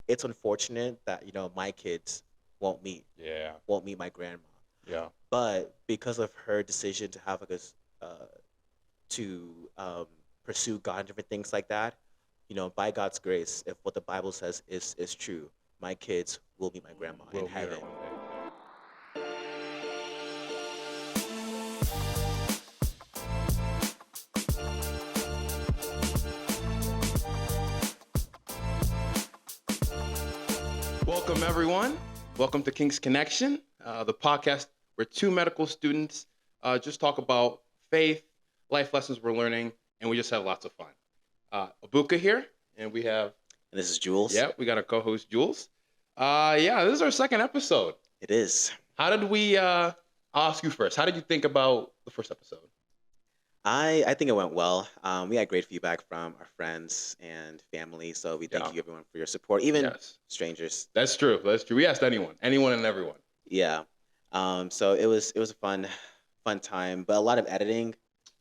it's unfortunate that my kids won't meet Yeah. won't meet my grandma. Yeah. But because of her decision to have like to pursue God and different things like that, by God's grace, if what the Bible says is true, my kids will meet my grandma in We'll meet her heaven. one day. Welcome, everyone. Welcome to King's Connection, the podcast where two medical students just talk about faith, life lessons we're learning, and we just have lots of fun. Abuka here, and we have, And this is Jules. we got our co-host Jules. This is our second episode. It is. How did we, I'll ask you first, how did you think about the first episode? I think it went well. We had great feedback from our friends and family, so we thank Yeah. you everyone for your support, even Yes, strangers. that's true. That's true. We asked anyone and everyone. Yeah. So it was a fun time, but a lot of editing.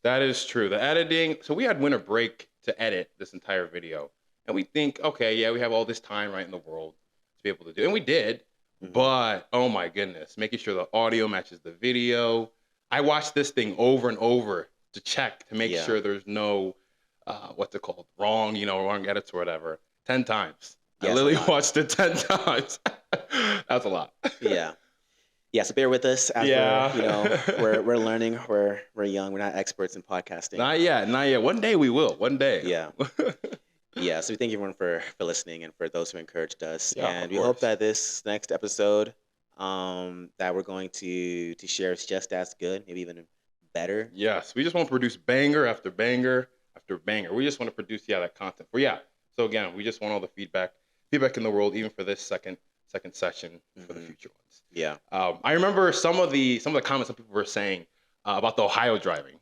That is true. The editing. So we had winter break to edit this entire video, and we think, okay, yeah, we have all this time right in the world to be able to do, and we did. Mhm. But oh my goodness, making sure the audio matches the video. I watched this thing over and over to check to make Yeah. sure there's no what's it called, wrong edits or whatever. 10 times. Yeah, I it's a literally lot. watched it 10 times. That's a lot. Yeah. Yeah, so bear with us as Yeah. we're learning, we're young, we're not experts in podcasting. Not yet. One day we will. One day. Yeah. Yeah, so we thank everyone for listening and for those who encouraged us. Yeah, And of we hope course. that this next episode that we're going to share is just as good, maybe even better. Yes, we just want to produce banger after banger after banger. We just want to produce that content. But yeah, so again, we just want all the feedback in the world, even for this second session for the Mhm. future ones. Yeah. I remember some of the comments some people were saying about the Ohio driving.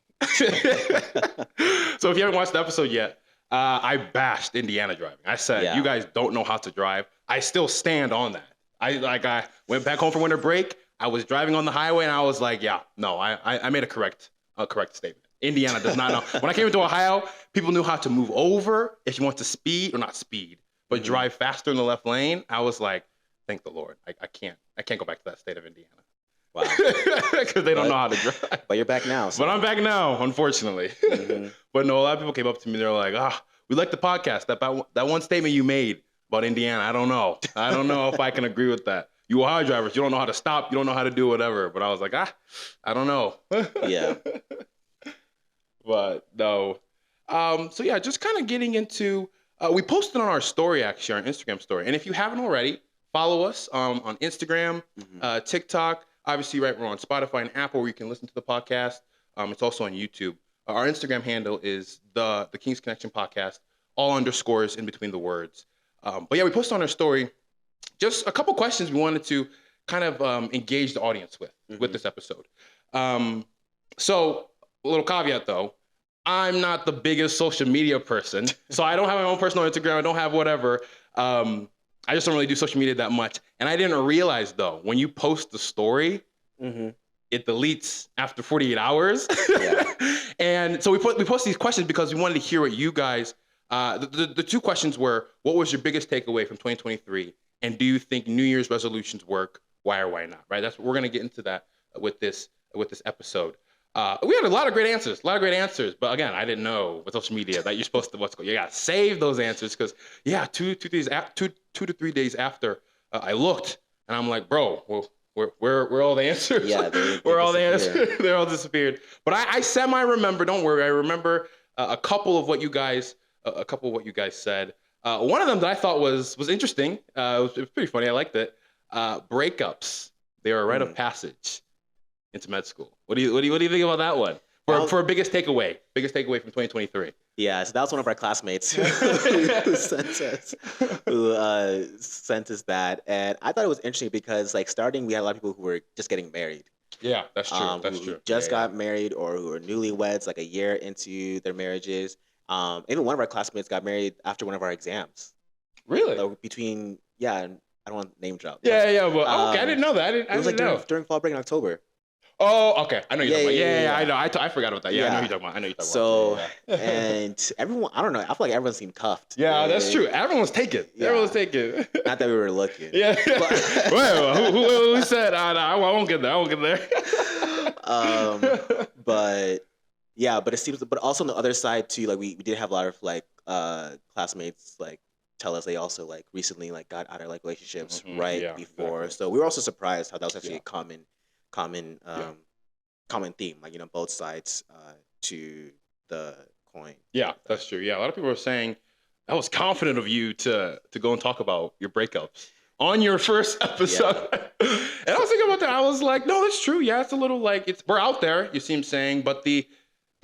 So if you haven't watched the episode yet, I bashed Indiana driving. I said, Yeah. you guys don't know how to drive. I still stand on that. I went back home for winter break. I was driving on the highway and I was like, yeah, no, I made a correct statement. Indiana does not know. When I came into Ohio, people knew how to move over if you want to speed, or not speed, but Mhm. drive faster in the left lane. I was like, thank the Lord. I can't go back to that state of Indiana. Wow. Because they don't know how to drive. But you're back now. So. But I'm back now, unfortunately. Mhm. But no, a lot of people came up to me. They're like, we like the podcast. That one statement you made about Indiana, I don't know. I don't know if I can agree with that. You Ohio drivers, you don't know how to stop. You don't know how to do whatever. But I was like, I don't know. Yeah. But no. So yeah, just kind of getting into, we posted on our story, actually, our Instagram story. And if you haven't already, follow us on Instagram, Mhm. TikTok. Obviously, right, we're on Spotify and Apple where you can listen to the podcast. It's also on YouTube. Our Instagram handle is the King's Connection Podcast, all underscores in between the words. But yeah, we posted on our story just a couple questions we wanted to kind of engage the audience with Mhm. this episode. So a little caveat though, I'm not the biggest social media person, so I don't have my own personal Instagram. I don't have whatever. I just don't really do social media that much. And I didn't realize though, when you post the story, Mhm. it deletes after 48 hours. Yeah. And so we post these questions because we wanted to hear what you guys, the two questions were, what was your biggest takeaway from 2023? And do you think New Year's resolutions work? Why or why not? Right? That's what we're going to get into that with this episode. We had a lot of great answers. But again, I didn't know with social media that you're supposed to you got to save those answers because 2 to 3 days after I looked and I'm like, bro, well, where all the answers? Yeah, they where all the disappeared. answers? They're all disappeared. But I semi remember. Don't worry, I remember a couple of what you guys said. One of them that I thought was interesting. It was pretty funny. I liked it. Breakups. They are a rite of passage into med school. What do you think about that one? For a biggest takeaway from 2023. Yeah, so that was one of our classmates who sent us that, and I thought it was interesting because, like, starting, we had a lot of people who were just getting married. Yeah, that's true. Who just got married or who were newlyweds, like a year into their marriages. Even one of our classmates got married after one of our exams. Really? Between I don't want to name drop. Yeah. Well, okay, I um, didn't know that. I It was didn't like know. during fall break in October. Oh, okay. I know you're Yeah, talking about. yeah, Yeah, yeah, I yeah. know. I forgot about that. Yeah, I know Yeah. you're talking about. I know you're talking So about. Yeah, yeah. and everyone, I don't know. I feel like everyone seemed cuffed. Yeah, that's true. Everyone's taking. Everyone's Yeah. taking. Not that we were looking. Yeah. But Well, who said? I won't get there. I won't get there. but yeah, but it seems, but also on the other side too, like we did have a lot of like classmates like tell us they also like recently like got out of like relationships Mhm, right yeah, before. exactly. So we were also surprised how that was actually Yeah. a common Yeah. common theme, like both sides to the coin. Yeah, that's true. Yeah, a lot of people are saying that was confident of you to go and talk about your breakups on your first episode. And I was thinking about that. I was like, no, that's true. Yeah, it's a little like we're out there. You seem saying, but the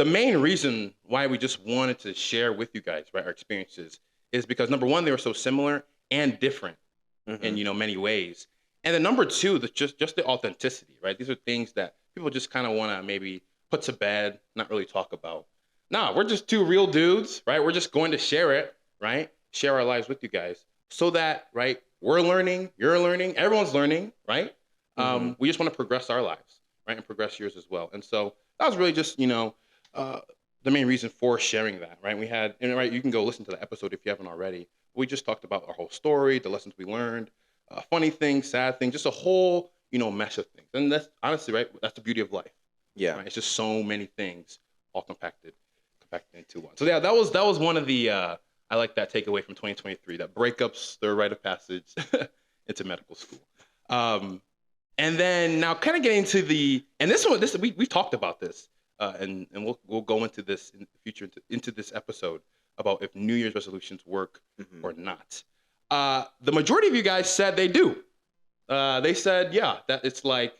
main reason why we just wanted to share with you guys, right, our experiences is because number one, they were so similar and different in Mhm. many ways, and then number two, just the authenticity, right? These are things that people just kind of want to maybe put to bed, not really talk about. Nah, we're just two real dudes, right? We're just going to share it, right? Share our lives with you guys so that, right, we're learning, you're learning, everyone's learning, right? Mhm. We just want to progress our lives, right? And progress yours as well. And so that was really just, uh, the main reason for sharing that, right? We had, and right, you can go listen to the episode if you haven't already. We just talked about our whole story, the lessons we learned, funny things, sad things, just a whole, mesh of things. And that's honestly, right? That's the beauty of life, Yeah. right? It's just so many things all compacted into one. So yeah, that was one of the I like that takeaway from 2023, that breakups, their rite of passage into medical school. And then now kind of getting into and we've talked about this, and we'll go into this in the future into this episode about if New Year's resolutions work Mhm. or not. The majority of you guys said they do. They said, yeah, that it's like,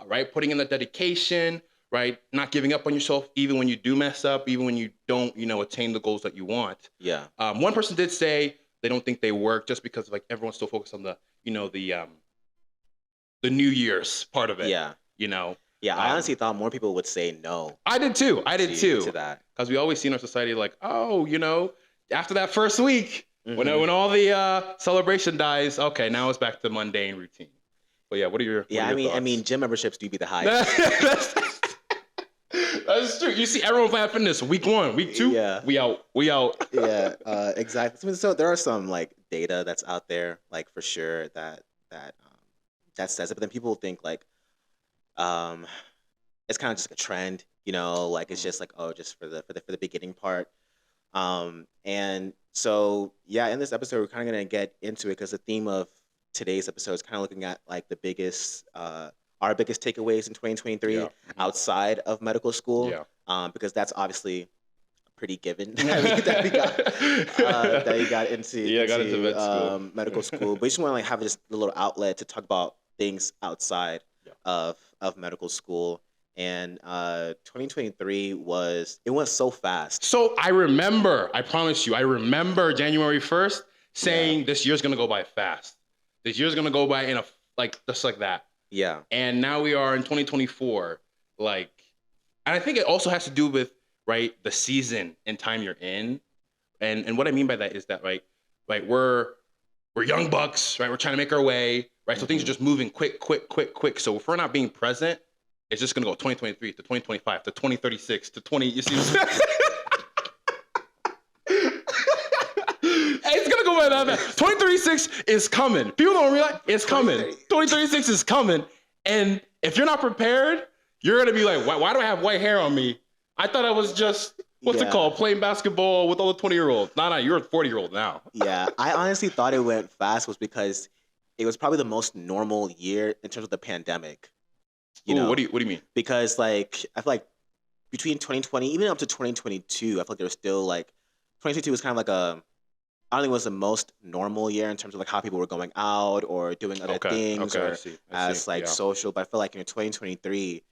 right, putting in the dedication, right, not giving up on yourself even when you do mess up, even when you don't, attain the goals that you want. Yeah. One person did say they don't think they work just because like everyone's still focused on the New Year's part of it. Yeah. Yeah, I Um, honestly thought more people would say no I did too. to that. Because we always see in our society like, oh, after that first week, Mhm. when all the celebration dies, okay, now it's back to mundane routine. But yeah, what are your Yeah, what are your I mean, thoughts? gym memberships do be the highest. That's true. You see everyone Planet Fitness week 1, week 2, Yeah. we out. Yeah, exactly. So there are some like data that's out there, like for sure that says it. But then people think like, um, it's kind of just a trend, like it's just like, oh, just for the beginning part. And so yeah, in this episode we're kind of gonna get into it because the theme of today's episode is kind of looking at like our biggest takeaways in 2023 Yeah. outside of medical school. Yeah. Because that's obviously pretty given that we got into Yeah, got into med school. medical school. But we just want to like have just a little outlet to talk about things outside Yeah. of medical school. And 2023 went so fast. So I promise you, I remember January 1st saying this year's gonna go by fast. This year's gonna go by in just like that. Yeah. And now we are in 2024. And I think it also has to do with, right, the season and time you're in. And what I mean by that is that, right, we're young bucks, right? We're trying to make our way, right? So things are just moving quick. So if we're not being present, it's just gonna go 2023 to 2025 to 2036 to 20. You see, it's gonna go by that fast. 2036 is coming. People don't realize it's coming. 2036 is coming, and if you're not prepared, you're gonna be like, why do I have white hair on me? I thought I was just what's it Yeah. called, playing basketball with all the 20-year-olds. Nah, you're a 40-year-old now. Yeah, I honestly thought it went fast was because it was probably the most normal year in terms of the pandemic. Ooh, what do you mean? Because like I feel like between 2020 even up to 2022, I feel like there was still like 2022 was kind of like I don't think it was the most normal year in terms of like how people were going out or doing other things I or see. as like yeah. social. But I feel like in 2023,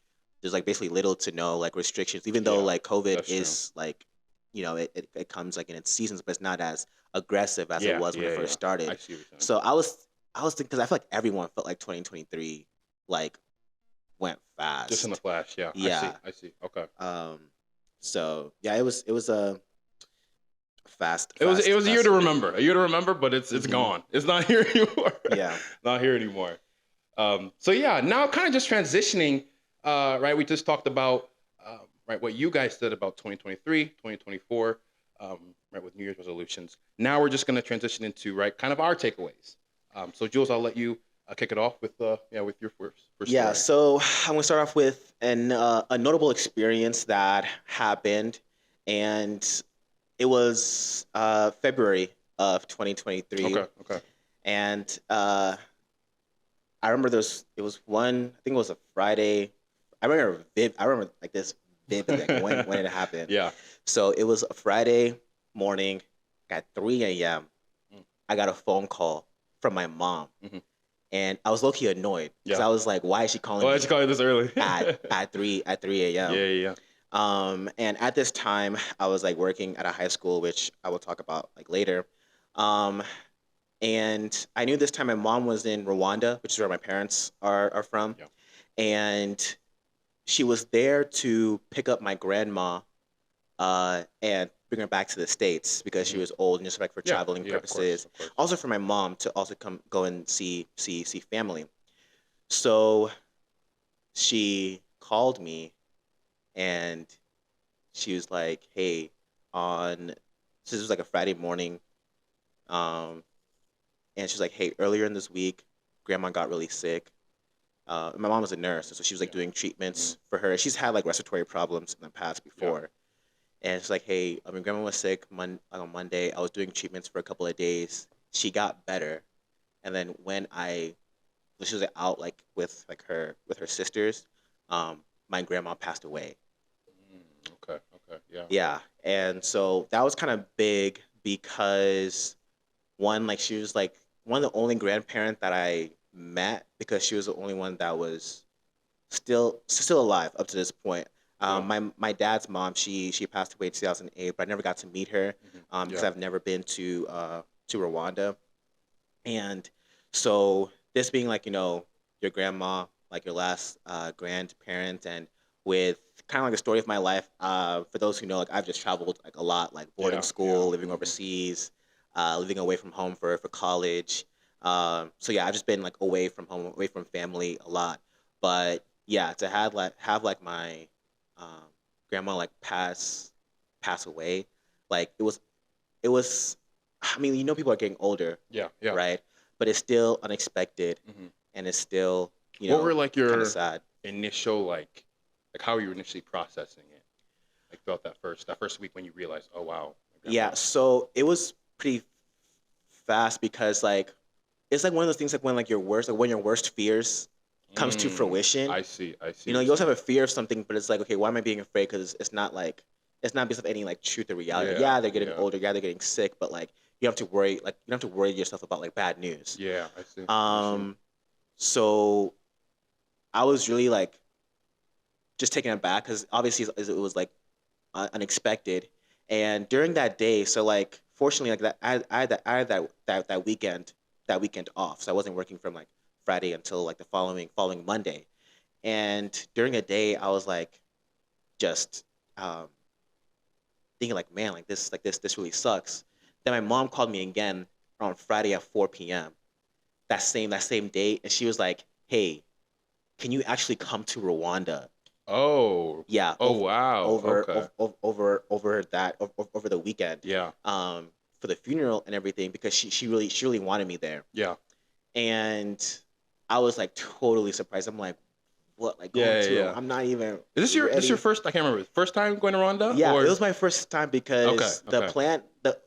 there's like basically little to no like restrictions, even though Yeah, like COVID that's is like, it comes like in its seasons, but it's not as aggressive as it was when it first started. I see what you're saying. So I was thinking because I feel like everyone felt like 2023 like went fast. Just in the flash, yeah. Yeah. I see. Okay. So yeah, it was a fast. It was a year fast to year. remember. A year to remember, but it's Mhm. gone. It's not here anymore. Yeah. Not here anymore. So yeah, now kind of just transitioning right? We just talked about right what you guys said about 2023, 2024, right, with New Year's resolutions. Now we're just going to transition into right kind of our takeaways. So Jules, I'll let you kick it off with with your first Yeah, story. so I'm gonna start off with a notable experience that happened, and it was February of 2023, Okay. Okay. and I remember it was one. I think it was a Friday. I remember like this vividly, like when it happened. Yeah. So it was a Friday morning at 3 a.m. Mm. I got a phone call from my mom, Mhm. and I was low key annoyed because Yeah. I was like, "Why is she calling Well, I me should call you this early. at 3 Yeah. a.m.?" Yeah. And at this time, I was like working at a high school, which I will talk about like later. Um, and I knew this time my mom was in Rwanda, which is where my parents are from, Yeah. and she was there to pick up my grandma and bring her back to the States because she Mhm. was old and just like for Yeah. traveling Yeah. Of course. purposes. Of course. Also for my mom to also come go and see family. So she called me and she was like, "Hey, on so this was like a Friday morning, um, and she's like, "Hey, earlier in this week, Grandma got really sick. My mom was a nurse, so she was like Yeah. doing Mhm. treatments for her. She's had like respiratory problems in the past Yeah. before, and she's like, "Hey, I mean, Grandma was sick on Monday. I was doing treatments for a couple of days. She got better, and then when she was like, out like with her sisters, my grandma passed away. Okay. Okay. Yeah. Yeah, and so that was kind of big because one, like she was like one of the only grandparent that I met because she was the only one that was still alive up to this point. Yeah. My dad's mom, she passed away in 2008, but I never got to meet her because Yeah. I've never been to Rwanda. And so this being like your grandma, like your last grandparent, and with kind of like the story of my life. For those who know, like I've just traveled like a lot, like boarding Yeah. Yeah. school, living overseas, living away from home for college. So yeah, I've just been like away from home, away from family a lot. But yeah, to have like my um, grandma like pass away, like it was. I mean, people are getting older, Yeah. Yeah. right? But it's still unexpected, Hmm. and it's still What were like kind of your sad. initial like how were you initially processing it? Like throughout that first week when you realized, oh wow, my Yeah, grandma. so it was pretty fast because like it's like one of those things like when your worst fears comes to Mm, fruition. I see what You you're also have saying. a fear of something, but it's like, okay, why am I being afraid? Because it's not because of any like truth or reality. Like, Yeah. yeah, they're getting Yeah. older. Yeah, they're getting sick, but like you don't have to worry yourself about like bad news. Yeah. I see. I see. Um, so I was really like just taken aback because obviously it was like unexpected. And during that day, so like fortunately, like I had that weekend off, so I wasn't working from like Friday until like the following Monday. And during a day, I was like just um, thinking like, man, this really sucks. Then my mom called me again on Friday at 4 p.m. That same day, and she was like, "Hey, can you actually come to Rwanda?" Oh. Yeah, Oh wow. Okay. over the weekend, Yeah. um, for the funeral and everything because she really wanted me there, Yeah. and I was like totally surprised. I'm like, what, like going Yeah. Yeah. to her? Yeah. I'm not even This your ready. first? I can't remember. First time going to Rwanda Yeah, it or? was my first time Okay. because Okay. the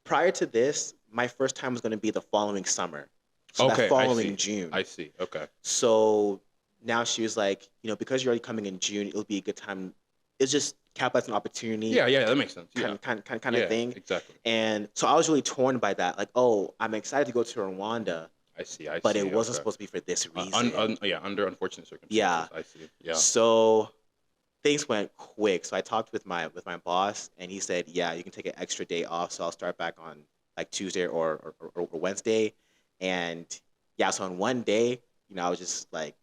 prior to this, my first time was going to be the following summer, so that Okay. I following see. June. I see. Okay. So now she was like, because you're already coming in June, it'll be a good time. It's just cap as an opportunity, Yeah. Yeah. That makes sense. Yeah. kind of Yeah. thing. Exactly. And so I was really torn by that. Like, oh, I'm excited to go to Rwanda, I see. I but it see. wasn't Okay. supposed to be for this reason. Yeah. Under unfortunate Yeah. circumstances. I see. Yeah. So things went quick. So I talked with my boss, and he said, yeah, you can take an extra day off. So I'll start back on like Tuesday or Wednesday. And yeah, so on one day, I was just like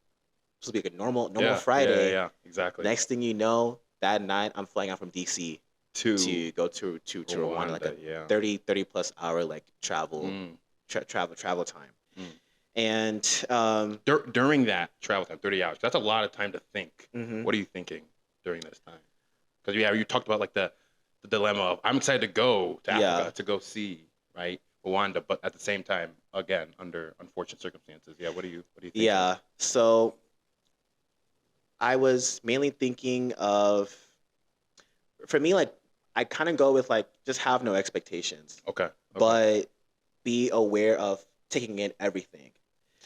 supposed to be like a normal Yeah. Yeah. Friday. Yeah. Exactly. Next thing you know, that night I'm flying out from DC To to go to Rwanda, like a Rwanda. Yeah. 30 plus hour like Mm. travel time. Mm. And During that travel time, 30 hours, that's a lot of time to think. mhm. What are you thinking during this time? Because yeah, you talked about like the dilemma of I'm excited to go to Yeah, Africa to go see right Rwanda, but at the same time, again, under unfortunate circumstances. Yeah, what are you thinking? yeah. So I was mainly thinking of, for me, like I kind of go with like just have no expectations, Okay, okay, but be aware of taking in everything.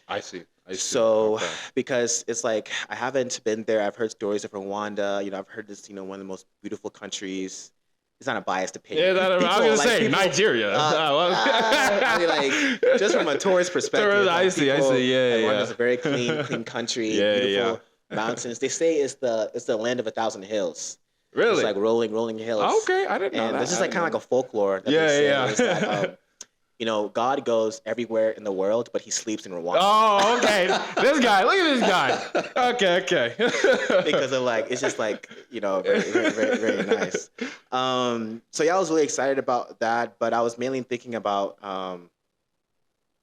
I see. So, Okay. because it's like I haven't been there. I've heard stories of Rwanda. I've heard this. One of the most beautiful countries. It's not a biased opinion. Yeah, I was People gonna like say people. Nigeria. I mean, like just from a tourist perspective, I like see, I people see. Yeah, like Rwanda's yeah, a very clean country, yeah, yeah. beautiful mountains. They say it's the land of a thousand hills. It's Really? like rolling hills, Okay, I didn't know and this that. is I like didn't kind know of like that. a folklore that they Yeah, say is that yeah. God goes everywhere in the world, but he sleeps in Rwanda. Oh, okay. This guy, look at this guy. Okay, Because okay. of like it's just like very very very very nice. So yeah, I was really excited about that, but I was mainly thinking about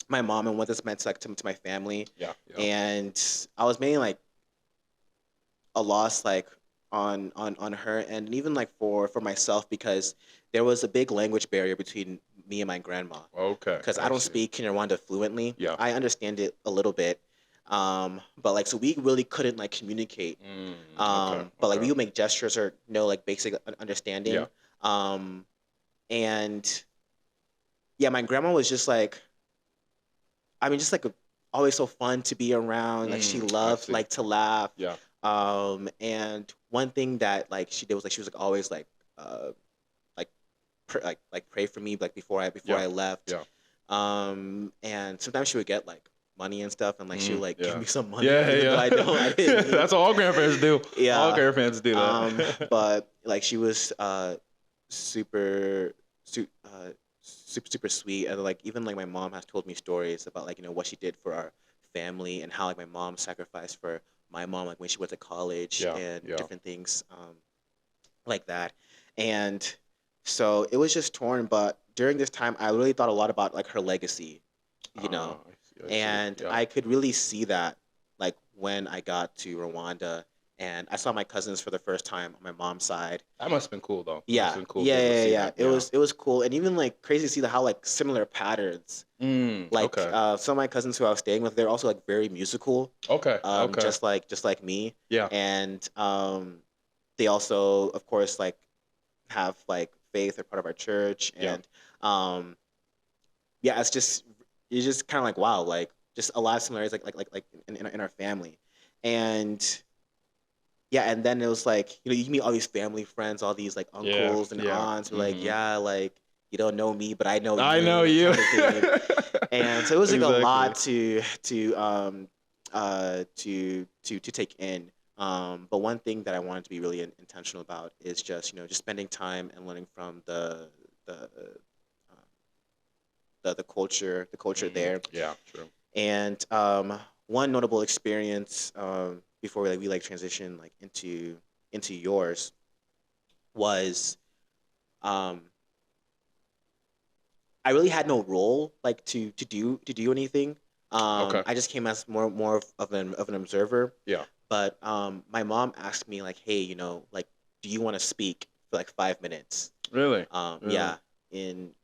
my mom and what this meant like to my family, Yeah, yeah. and I was mainly like a loss like on her end, and even like for myself, because there was a big language barrier between me and my grandma, Okay, because I I don't see. speak Kinyarwanda fluently. Yeah. I understand it a little bit, but like so we really couldn't like communicate. Okay, But like we okay. would make gestures or know like basic Yeah. understanding. Um, and yeah, my grandma was just like, I mean, just like always so fun to be around. Like she I loved see. like to laugh. Yeah. And one thing that like she did was like she was like always like like pray for me like before Yeah. I left. Yeah. And sometimes she would get like money and stuff, and like she would like give Yeah. me some money Yeah, even though I didn't need. That's all grandparents do. All Yeah. grandparents do that. But like she was super super sweet, and like even like my mom has told me stories about like what she did for our family, and how like my mom sacrificed for my mom like when she went to college Yeah. and Yeah. different things like that. And so it was just torn, but during this time I really thought a lot about like her legacy, you know I see. I see. and Yeah. I could really see that like when I got to Rwanda and I saw my cousins for the first time on my mom's side. That must have been cool though. That must Yeah, have been cool to be yeah, able to yeah, see yeah. them. It Yeah. was it was cool, and even like crazy to see how like similar patterns. Like Okay. some of my cousins who I was staying with, they're also like very musical, Okay. Okay. just like me, Yeah. and they also, of course, like have like faith. They're part of our church, Yeah. and yeah, it's just kind of like wow, like just a lot of similarities, like in our family, and yeah, and then it was like you meet all these family friends, all these like Yeah. uncles and Yeah. aunts who are like, yeah, like you don't know me, but I know I know you, you. kind of thing. And so it was like a Exactly. lot to take in. But one thing that I wanted to be really intentional about is just just spending time and learning from the the culture there. Yeah. True. And one notable experience before we like transition like into yours was um, I really had no role like to do anything. Okay. I just came as more of an observer. Yeah. But my mom asked me like, hey, like, do you want to speak for like 5 minutes? Really. Really. Yeah, in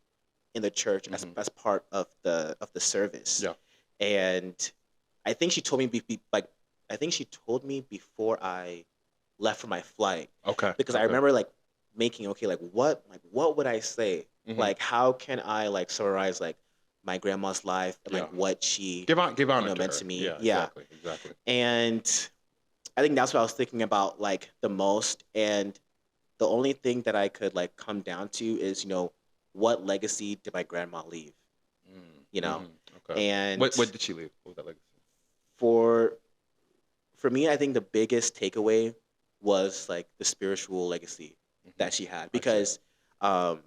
the church as Hmm. as part of the service. Yeah. And I think she told me like I think she told me before I left for my flight, Okay. because I Okay. remember like making okay like what would I say, Hmm. like how can I like summarize like my grandma's life and Yeah. like what she Give honor to meant her. to me. Yeah. Yeah. Exactly. Exactly. And I think that's what I was thinking about like the most. And the only thing that I could like come down to is what legacy did my grandma leave? You know, Okay. and What did she leave? What was that legacy? for for me, I think the biggest takeaway was like the spiritual legacy Hmm. that she had, I see. because um,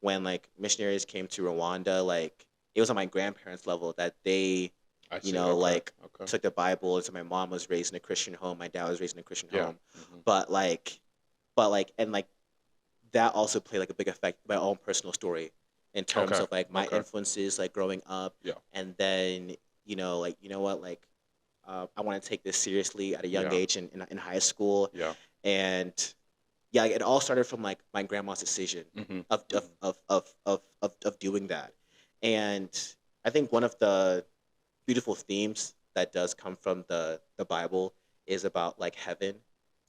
when like missionaries came to Rwanda, like it was on my grandparents' level that they I see. Okay. like Okay. took the Bible. And so my mom was raised in a Christian home, my dad was raised in a Christian Yeah. home, Hmm. but like and like that also played like a big effect in my own personal story in terms Okay. of like my Okay. influences like growing up, Yeah. and then like you know what, like I want to take this seriously at a young Yeah. age in high school, Yeah. and yeah, like, it all started from like my grandma's decision Hmm. of doing that, and I think one of the beautiful themes that does come from the Bible is about like heaven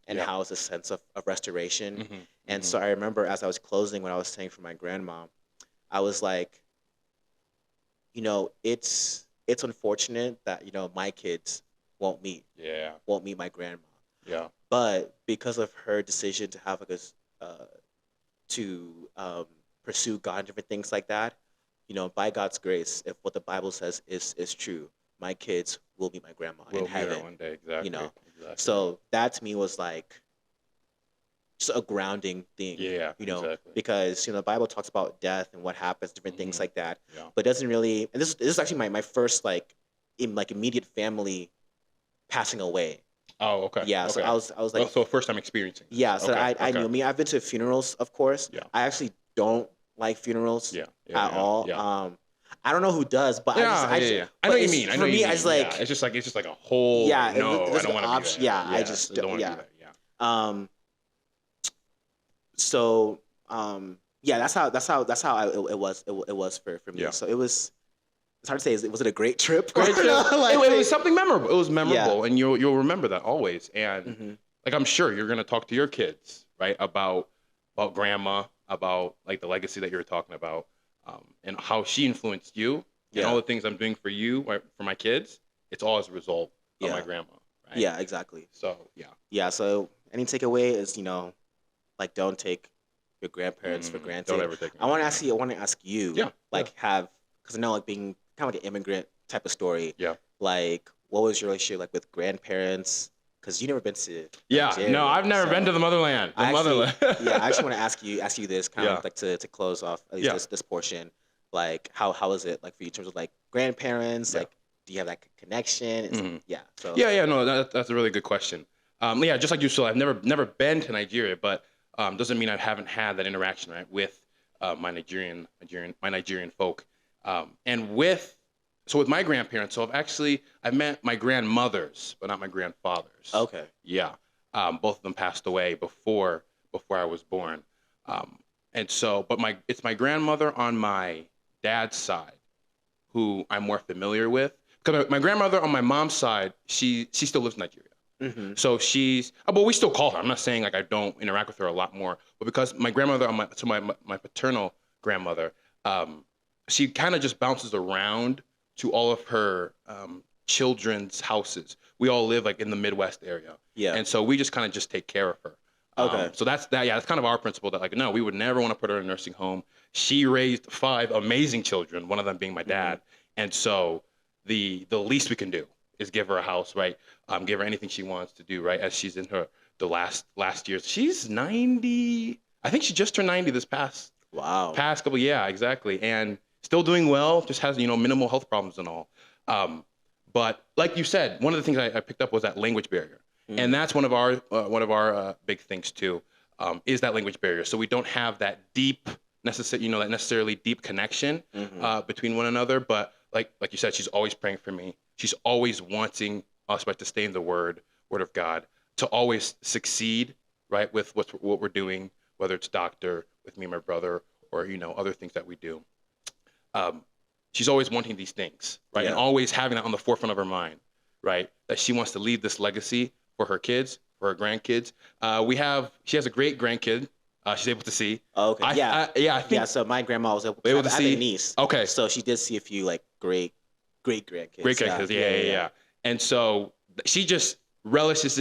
and Yeah. how it's a sense of restoration. Hmm. And Hmm. so I remember as I was closing, when I was saying for my grandma, I was like, it's unfortunate that my kids won't meet Yeah. won't meet my grandma, Yeah. but because of her decision to have like to pursue God and different things like that, by God's grace, if what the Bible says is true, my kids will meet my grandma in We'll be there heaven. one day. You Exactly. know, Exactly. so that to me was like just a grounding thing. Yeah. Exactly. Because the Bible talks about death and what happens, different things Hmm. like that, Yeah. but doesn't really. And this is actually my first like immediate family passing away. Oh, okay. Yeah, so Okay. I was Oh, like, so first time experiencing this. yeah, so Okay. I knew. Okay. I mean, I've been to funerals, of course. Yeah. I actually don't like funerals Yeah. Yeah. at Yeah. all. Yeah. I don't know who does, but Yeah, I yeah, just, yeah. I but know what you it's, mean. I know for what you me, mean. I just Yeah, like, it's just like a whole. yeah, Like, no, I there's don't an want to be option. there. Yeah, I Yeah, just don't want to yeah. be there. Yeah. Um, so yeah, that's how it was for me. Yeah. So it's hard to say. Was it a great trip? Great trip. Like, It was something memorable. It was yeah. memorable, and you'll remember that always. And Hmm. like I'm sure you're gonna talk to your kids, right, about grandma, about like the legacy that you were talking about, and how she influenced you, and all Yeah. the things I'm doing for you, right, for my kids. It's all as a result of my Yeah. grandma, right? Yeah. Exactly. So yeah. Yeah. So any takeaway is like, don't take your grandparents for Don't granted. ever take. I want to ask you, Yeah. like, because I know, like, being kind of like an immigrant type of story. Yeah. Like, what was your relationship like with grandparents? Because you never been to Yeah. Nigeria, No, I've never been so to the motherland. The I actually, motherland. yeah, I actually want to ask you this kind Yeah. of like to close off at least Yeah. this portion. Like, how is it like for you in terms of like grandparents? Yeah. Like, do you have that connection? Mhm. Yeah. So Yeah, yeah, no, that's a really good question. Yeah, just like you, so I've never been to Nigeria, but doesn't mean I haven't had that interaction, right, with my Nigerian folk, and with my grandparents. So I've met my grandmothers, but not my grandfathers. okay. Yeah, both of them passed away before I was born, and so, but it's my grandmother on my dad's side who I'm more familiar with. Because my grandmother on my mom's side, she still lives in Nigeria. Mm-hmm. So but we still call her. I'm not saying like I don't interact with her a lot more, but because my grandmother my paternal grandmother, she kind of just bounces around to all of her children's houses. We all live like in the Midwest area, Yeah. and so we just kind of just take care of her. Okay. So that's that. Yeah, that's kind of our principle. That like, no, we would never want to put her in a nursing home. She raised 5 amazing children, one of them being my dad, and so the least we can do is give her a house, right? Give her anything she wants to do, right? As she's in the last years. She's 90. I think she just turned 90 this past Wow. couple. Yeah, exactly, and still doing well. Just has minimal health problems and all. But like you said, one of the things I picked up was that language barrier, and that's one of our big things too, is that language barrier. So we don't have that necessarily deep connection between one another. But like you said, she's always praying for me. She's always wanting us, right, to stay in the Word of God, to always succeed, right, with what we're doing, whether it's doctor with me and my brother, or other things that we do. She's always wanting these things, right, Yeah. and always having that on the forefront of her mind, right, that she wants to leave this legacy for her kids, for her grandkids. She has a great grandkid. She's able to see. Oh, okay. I think. Yeah, so my grandma was able to Able to I have see? a niece. Okay. So she did see a few like great grandkids. Great grandkids. Yeah. And so she just relishes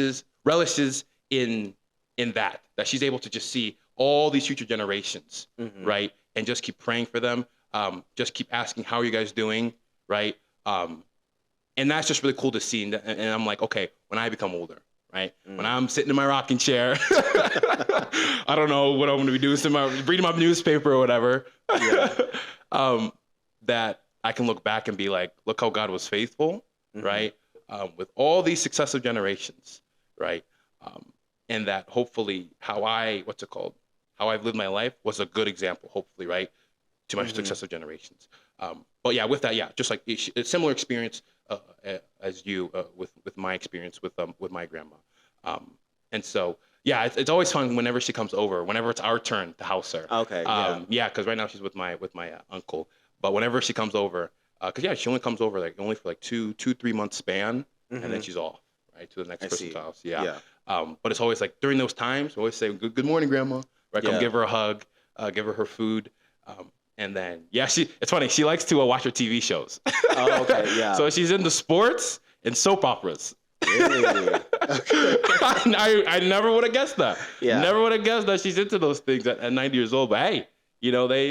in that she's able to just see all these future generations, Mhm. right, and just keep praying for them. Just keep asking, how are you guys doing, right? And that's just really cool to see. And I'm like, okay, when I become older, right, when I'm sitting in my rocking chair, I don't know what I'm going to be doing, reading my newspaper or whatever, that I can look back and be like, look how God was faithful, right, with all these successive generations, right, and that hopefully how I've lived my life was a good example, hopefully, right, to my successive generations. But yeah, with that, yeah, just like a similar experience as you with my experience with my grandma. And so yeah, it's always fun whenever she comes over. Whenever it's our turn to house her. Okay. Yeah. Yeah, because right now she's with my uncle. But whenever she comes over, because yeah, she only comes over like only for like 2-3 month span, and then Mm-hmm. she's off right to the next I person's see. house. Yeah. Yeah. But it's always like during those times, we always say good morning, grandma. Right, come Yeah. give her a hug, give her food, and then yeah, it's funny. She likes to watch her TV shows. Oh, okay. Yeah. So she's into sports and soap operas. Really? Okay. I never would have guessed that. Yeah. Never would have guessed that she's into those things at 90 years old. But hey,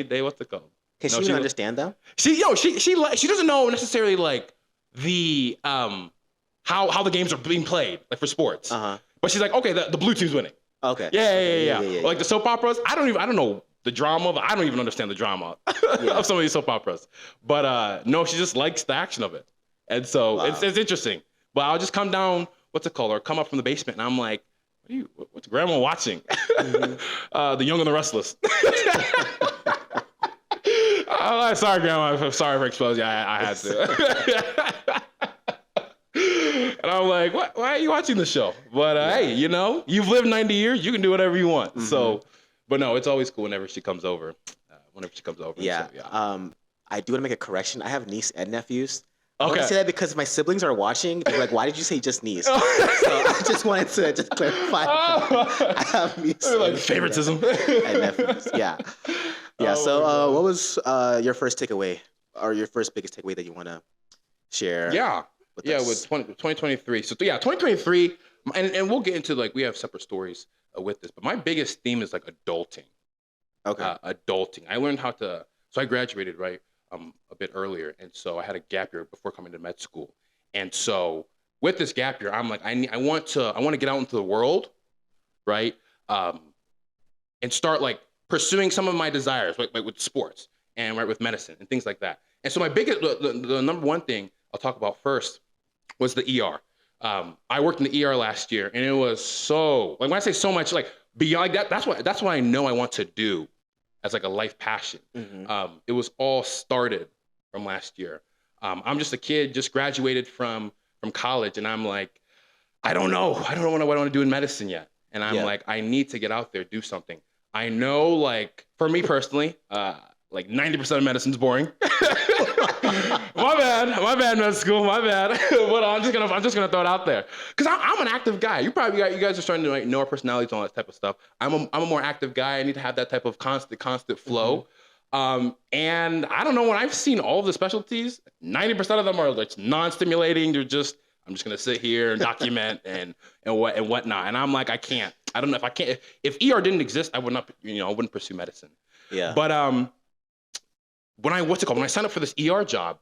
they what's it called? Can No, she she- even understand them? She doesn't know necessarily like the how the games are being played like for sports. Uh-huh. But she's like, okay, the blue team's winning. Okay. Yeah. Yeah. Like the soap operas, I don't know the drama. But I don't even understand the drama Yeah. of some of these soap operas. But no, she just likes the action of it, and so Wow. it's interesting. But I'll just come down, what's it called, or come up from the basement, and I'm like, what's grandma watching? Mm-hmm. The Young and the Restless. Oh, sorry, grandma. I'm sorry for exposing you. I had to. And I'm like, what? Why are you watching the show? But hey, you've lived 90 years. You can do whatever you want. Mm-hmm. So, but no, it's always cool whenever she comes over. Yeah. So, yeah. I do want to make a correction. I have niece and nephews. I want Okay. to say that because my siblings are watching. They're like, why did you say just niece? So I just wanted to just clarify. I have niece Like favoritism. and nephews. Yeah. Yeah. Oh So my God. what was your first takeaway or your first biggest takeaway that you want to share? Yeah. With Yeah, us? with 2023. So yeah, 2023, and we'll get into like we have separate stories with this, but my biggest theme is like adulting. Okay. Adulting. I learned how to. So I graduated right a bit earlier, and so I had a gap year before coming to med school. And so with this gap year, I'm like, I want to get out into the world, right? And start like pursuing some of my desires, like with sports and right with medicine and things like that. And so my biggest, the number one thing I'll talk about first was the ER. I worked in the ER last year, and it was so like when I say so much, like beyond that. That's what I know I want to do as like a life passion. Mm-hmm. It was all started from last year. I'm just a kid, just graduated from college, and I'm like, I don't know what I want to do in medicine yet. And I'm Yeah. like, I need to get out there, do something. I know, like for me personally, like 90% of medicine's boring. my bad, med school, my bad. But I'm just gonna throw it out there because I'm an active guy. You guys are starting to like know our personalities and all that type of stuff. I'm a more active guy. I need to have that type of constant flow. And I don't know, when I've seen all the specialties, 90% of them are like non-stimulating. I'm just gonna sit here and document and whatnot. And I'm like, I don't know if I can't. If ER didn't exist, I would not. I wouldn't pursue medicine. Yeah. But when I signed up for this ER job,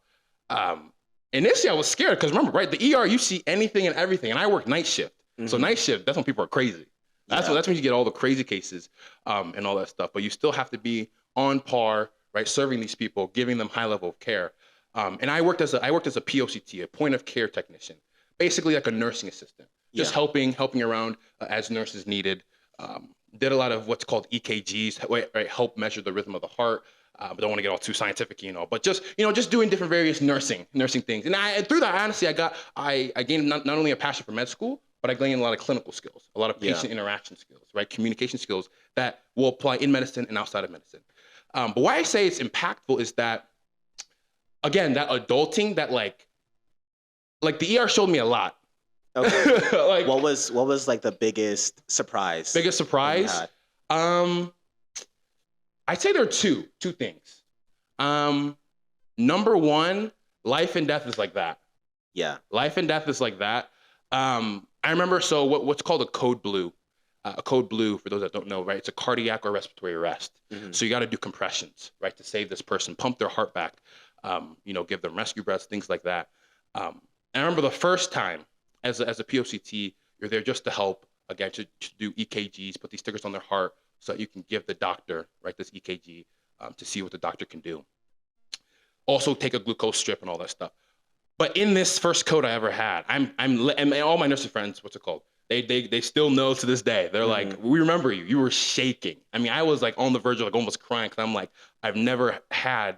initially I was scared because remember, right, the ER you see anything and everything, and I work night shift. So Mhm. night shift, that's when people are crazy. That's when you get all the crazy cases and all that stuff. But you still have to be on par, right, serving these people, giving them high level of care. And I worked as a POCT, a point of care technician, basically like a nursing assistant, just Yeah. helping around as nurses needed. Did a lot of what's called EKGs, right, help measure the rhythm of the heart. But don't want to get all too scientific, but just doing different various nursing things. And through that, honestly, I gained not only a passion for med school, but I gained a lot of clinical skills, a lot of patient interaction skills, right, communication skills that will apply in medicine and outside of medicine. But why I say it's impactful is that, again, that adulting, that like the ER showed me a lot. Okay. Like What was like the biggest surprise? biggest that you surprise. had? I'd say there are two things. Number one, life and death is like that. Yeah. Life and death is like that. I remember, so what's called a code blue. A code blue, for those that don't know, right? It's a cardiac or respiratory arrest. Mhm. So you got to do compressions, right, to save this person, pump their heart back, give them rescue breaths, things like that. And I remember the first time as a POCT, you're there just to help, again, to do EKGs, put these stickers on their heart so that you can give the doctor, right, this EKG to see what the doctor can do. Also take a glucose strip and all that stuff. But in this first code I ever had, and all my nursing friends, what's it called? They still know to this day. They're like, we remember you. You were shaking. I mean, I was like on the verge of like almost crying because I'm like, I've never had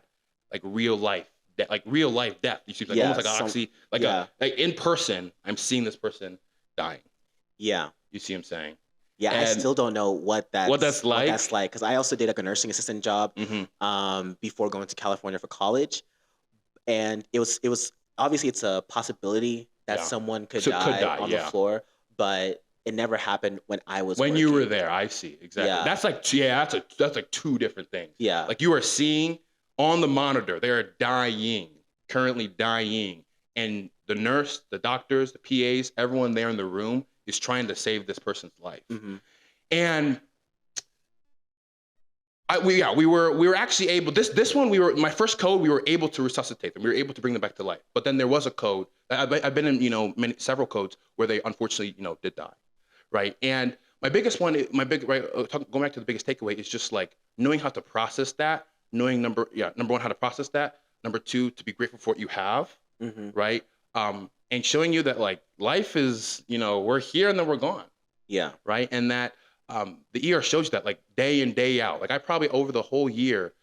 like real life like real life death. You see, like Yeah, almost like oxy, like yeah. like in person. I'm seeing this person dying. Yeah. You see what I'm saying? Yeah, I And still don't know what that's what like. that's like because I also did like a nursing assistant job before going to California for college, and it was obviously it's a possibility that Yeah. someone could So could die die, on the yeah. floor, but it never happened when I was When you were working. there, I see exactly. Yeah. That's like yeah, that's like two different things. Yeah. Like you are seeing on the monitor, they are dying, currently dying, and the nurse, the doctors, the PAs, everyone there in the room is trying to save this person's life. Mm-hmm. And we were actually able this one my first code we were able to resuscitate them. We were able to bring them back to life. But then there was a code. I've been in several codes where they unfortunately did die, right? And my biggest one, going back to the biggest takeaway is just like knowing how to process that, knowing number one how to process that, number two to be grateful for what you have, Mm-hmm. right? And showing you that like life is we're here and then we're gone. Yeah. Right? And that the ER shows you that like day in, day out. Like I probably over the whole year,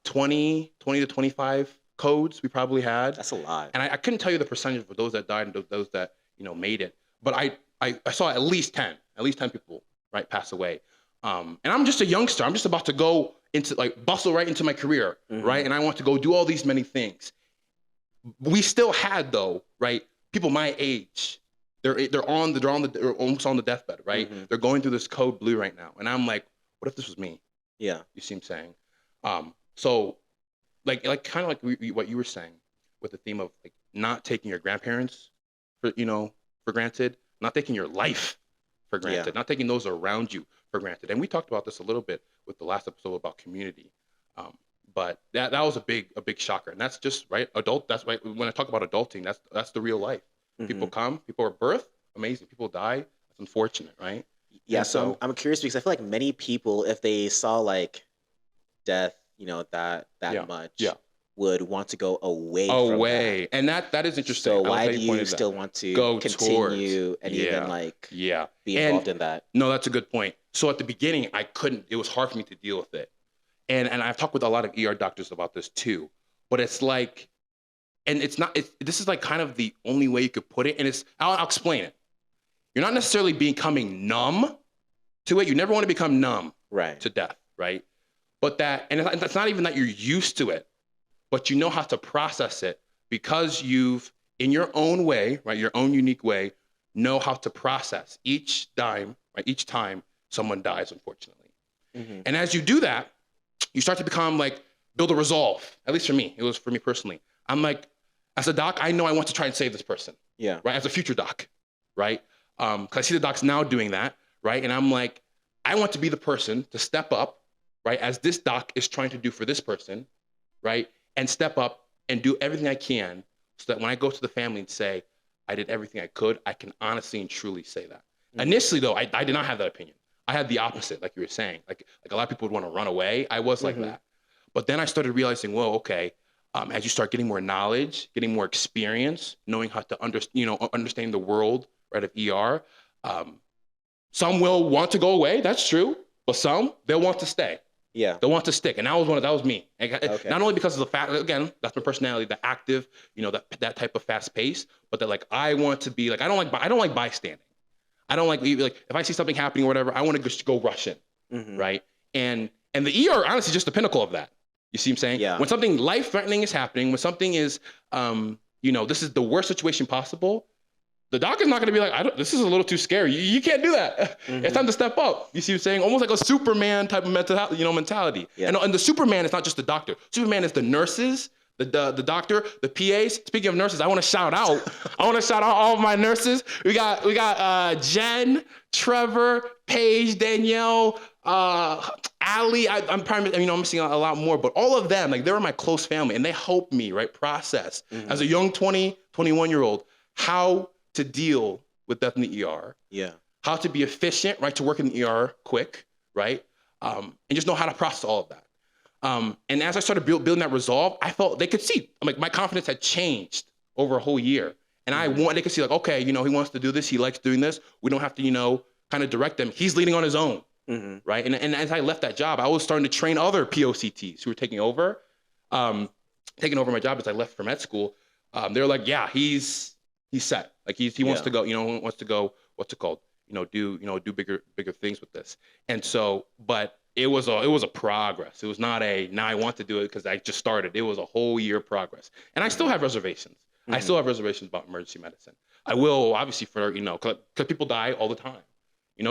20 to 25 codes we probably had. That's a lot. And I couldn't tell you the percentage of those that died and those that, made it. But I saw at least 10 people, right, pass away. And I'm just a youngster. I'm just about to go into like bustle right into my career, Mm-hmm. right? And I want to go do all these many things. We still had though, right? People my age, they're almost on the deathbed, right? Mm-hmm. They're going through this code blue right now, and I'm like, what if this was me? Yeah. You see what I'm saying? So like kind of like what you were saying with the theme of like not taking your grandparents for granted, not taking your life for granted, not taking those around you for granted. And we talked about this a little bit with the last episode about community. But that was a big shocker, and that's just right. That's right. When I talk about adulting, that's the real life. Mm-hmm. People come, people are birthed, amazing. People die, that's unfortunate, right? Yeah. And So I'm curious because I feel like many people, if they saw like death, that Yeah, much, yeah. would want to go away from that. Away, and that is interesting. So I like why how do you pointed that. still want to Go continue towards- and yeah, even like Yeah, be And- involved in that? No, that's a good point. So at the beginning, I couldn't. It was hard for me to deal with it, and I've talked with a lot of ER doctors about this too. But it's like, and it's not. This is like kind of the only way you could put it, and I'll explain it. You're not necessarily becoming numb to it. You never want to become numb Right. to death, right? But that's not even that you're used to it, but you know how to process it because you've, in your own way, right, your own unique way, know how to process each dime, right, each time someone dies, unfortunately. Mm-hmm. And as you do that, you start to become like, build a resolve. At least for me, it was for me personally. I'm like, as a doc, I know I want to try and save this person, Yeah. right? As a future doc, right? Because I see the docs now doing that, right? And I'm like, I want to be the person to step up, right? As this doc is trying to do for this person, right? And step up and do everything I can so that when I go to the family and say, I did everything I could, I can honestly and truly say that. Mhm. Initially, though, I did not have that opinion. I had the opposite, like you were saying. Like a lot of people would want to run away. I was like Mhm. that. But then I started realizing, whoa, okay, as you start getting more knowledge, getting more experience, knowing how to understand the world, right, of ER, some will want to go away. That's true. But some, they'll want to stay. Yeah. They'll want to stick. And that was me. Okay. Not only because of the fact, again, that's my personality, the active, that type of fast pace, but that like, I want to be like, I don't like bystanding. I don't like if I see something happening or whatever, I want to just go rush in. Mhm. Right. And the ER, honestly, is just the pinnacle of that. You see what I'm saying? Yeah. When something life-threatening is happening, when something is, this is the worst situation possible, the doctor's not going to be like, this is a little too scary. You can't do that. Mhm. It's time to step up. You see what I'm saying? Almost like a Superman type of mentality. Yeah. And the Superman is not just the doctor. Superman is the nurses, the doctor, the PAs. Speaking of nurses, I want to shout out. All of my nurses. We got Jen, Trevor, Paige, Danielle, Allie. I'm probably, I'm missing a lot more, but all of them, like, they were my close family, and they helped me, right, process as a young 20, 21-year-old how to deal with death in the ER, Yeah. how to be efficient, right, to work in the ER quick, right, and just know how to process all of that. And as I started building that resolve, I felt they could see, like, my confidence had changed over a whole year. And they could see, like, okay, he wants to do this. He likes doing this. We don't have to, kind of direct him. He's leading on his own, right? And as I left that job, I was starting to train other POCTs who were taking over. taking over my job as I left for med school, they were like, yeah, he's set. Like he wants Yeah. to go, wants to go, what's it called? Do bigger things with this. And so, but it was a progress. It was not a now I want to do it because I just started. It was a whole year progress. And I still have reservations. I still have reservations about emergency medicine. I will obviously for, because people die all the time.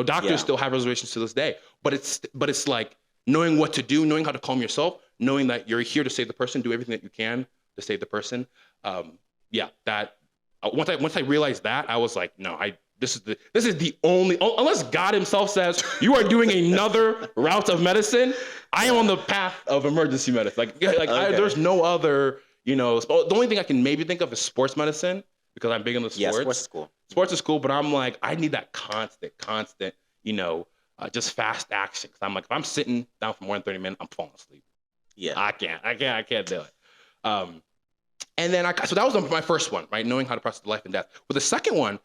Doctors Yeah. still have reservations to this day. But it's like knowing what to do, knowing how to calm yourself, knowing that you're here to save the person, do everything that you can to save the person. That once I realized that, I was like, no, this is the only, unless God himself says you are doing another route of medicine, I am on the path of emergency medicine. Okay. There's no other, the only thing I can maybe think of is sports medicine because I'm big into sports. Yeah, sports is cool. Sports is cool, but I'm like, I need that constant, just fast action. Cause I'm like, if I'm sitting down for more than 30 minutes, I'm falling asleep. Yeah. I can't do it. And then so that was my first one, right? Knowing how to process life and death. But the second one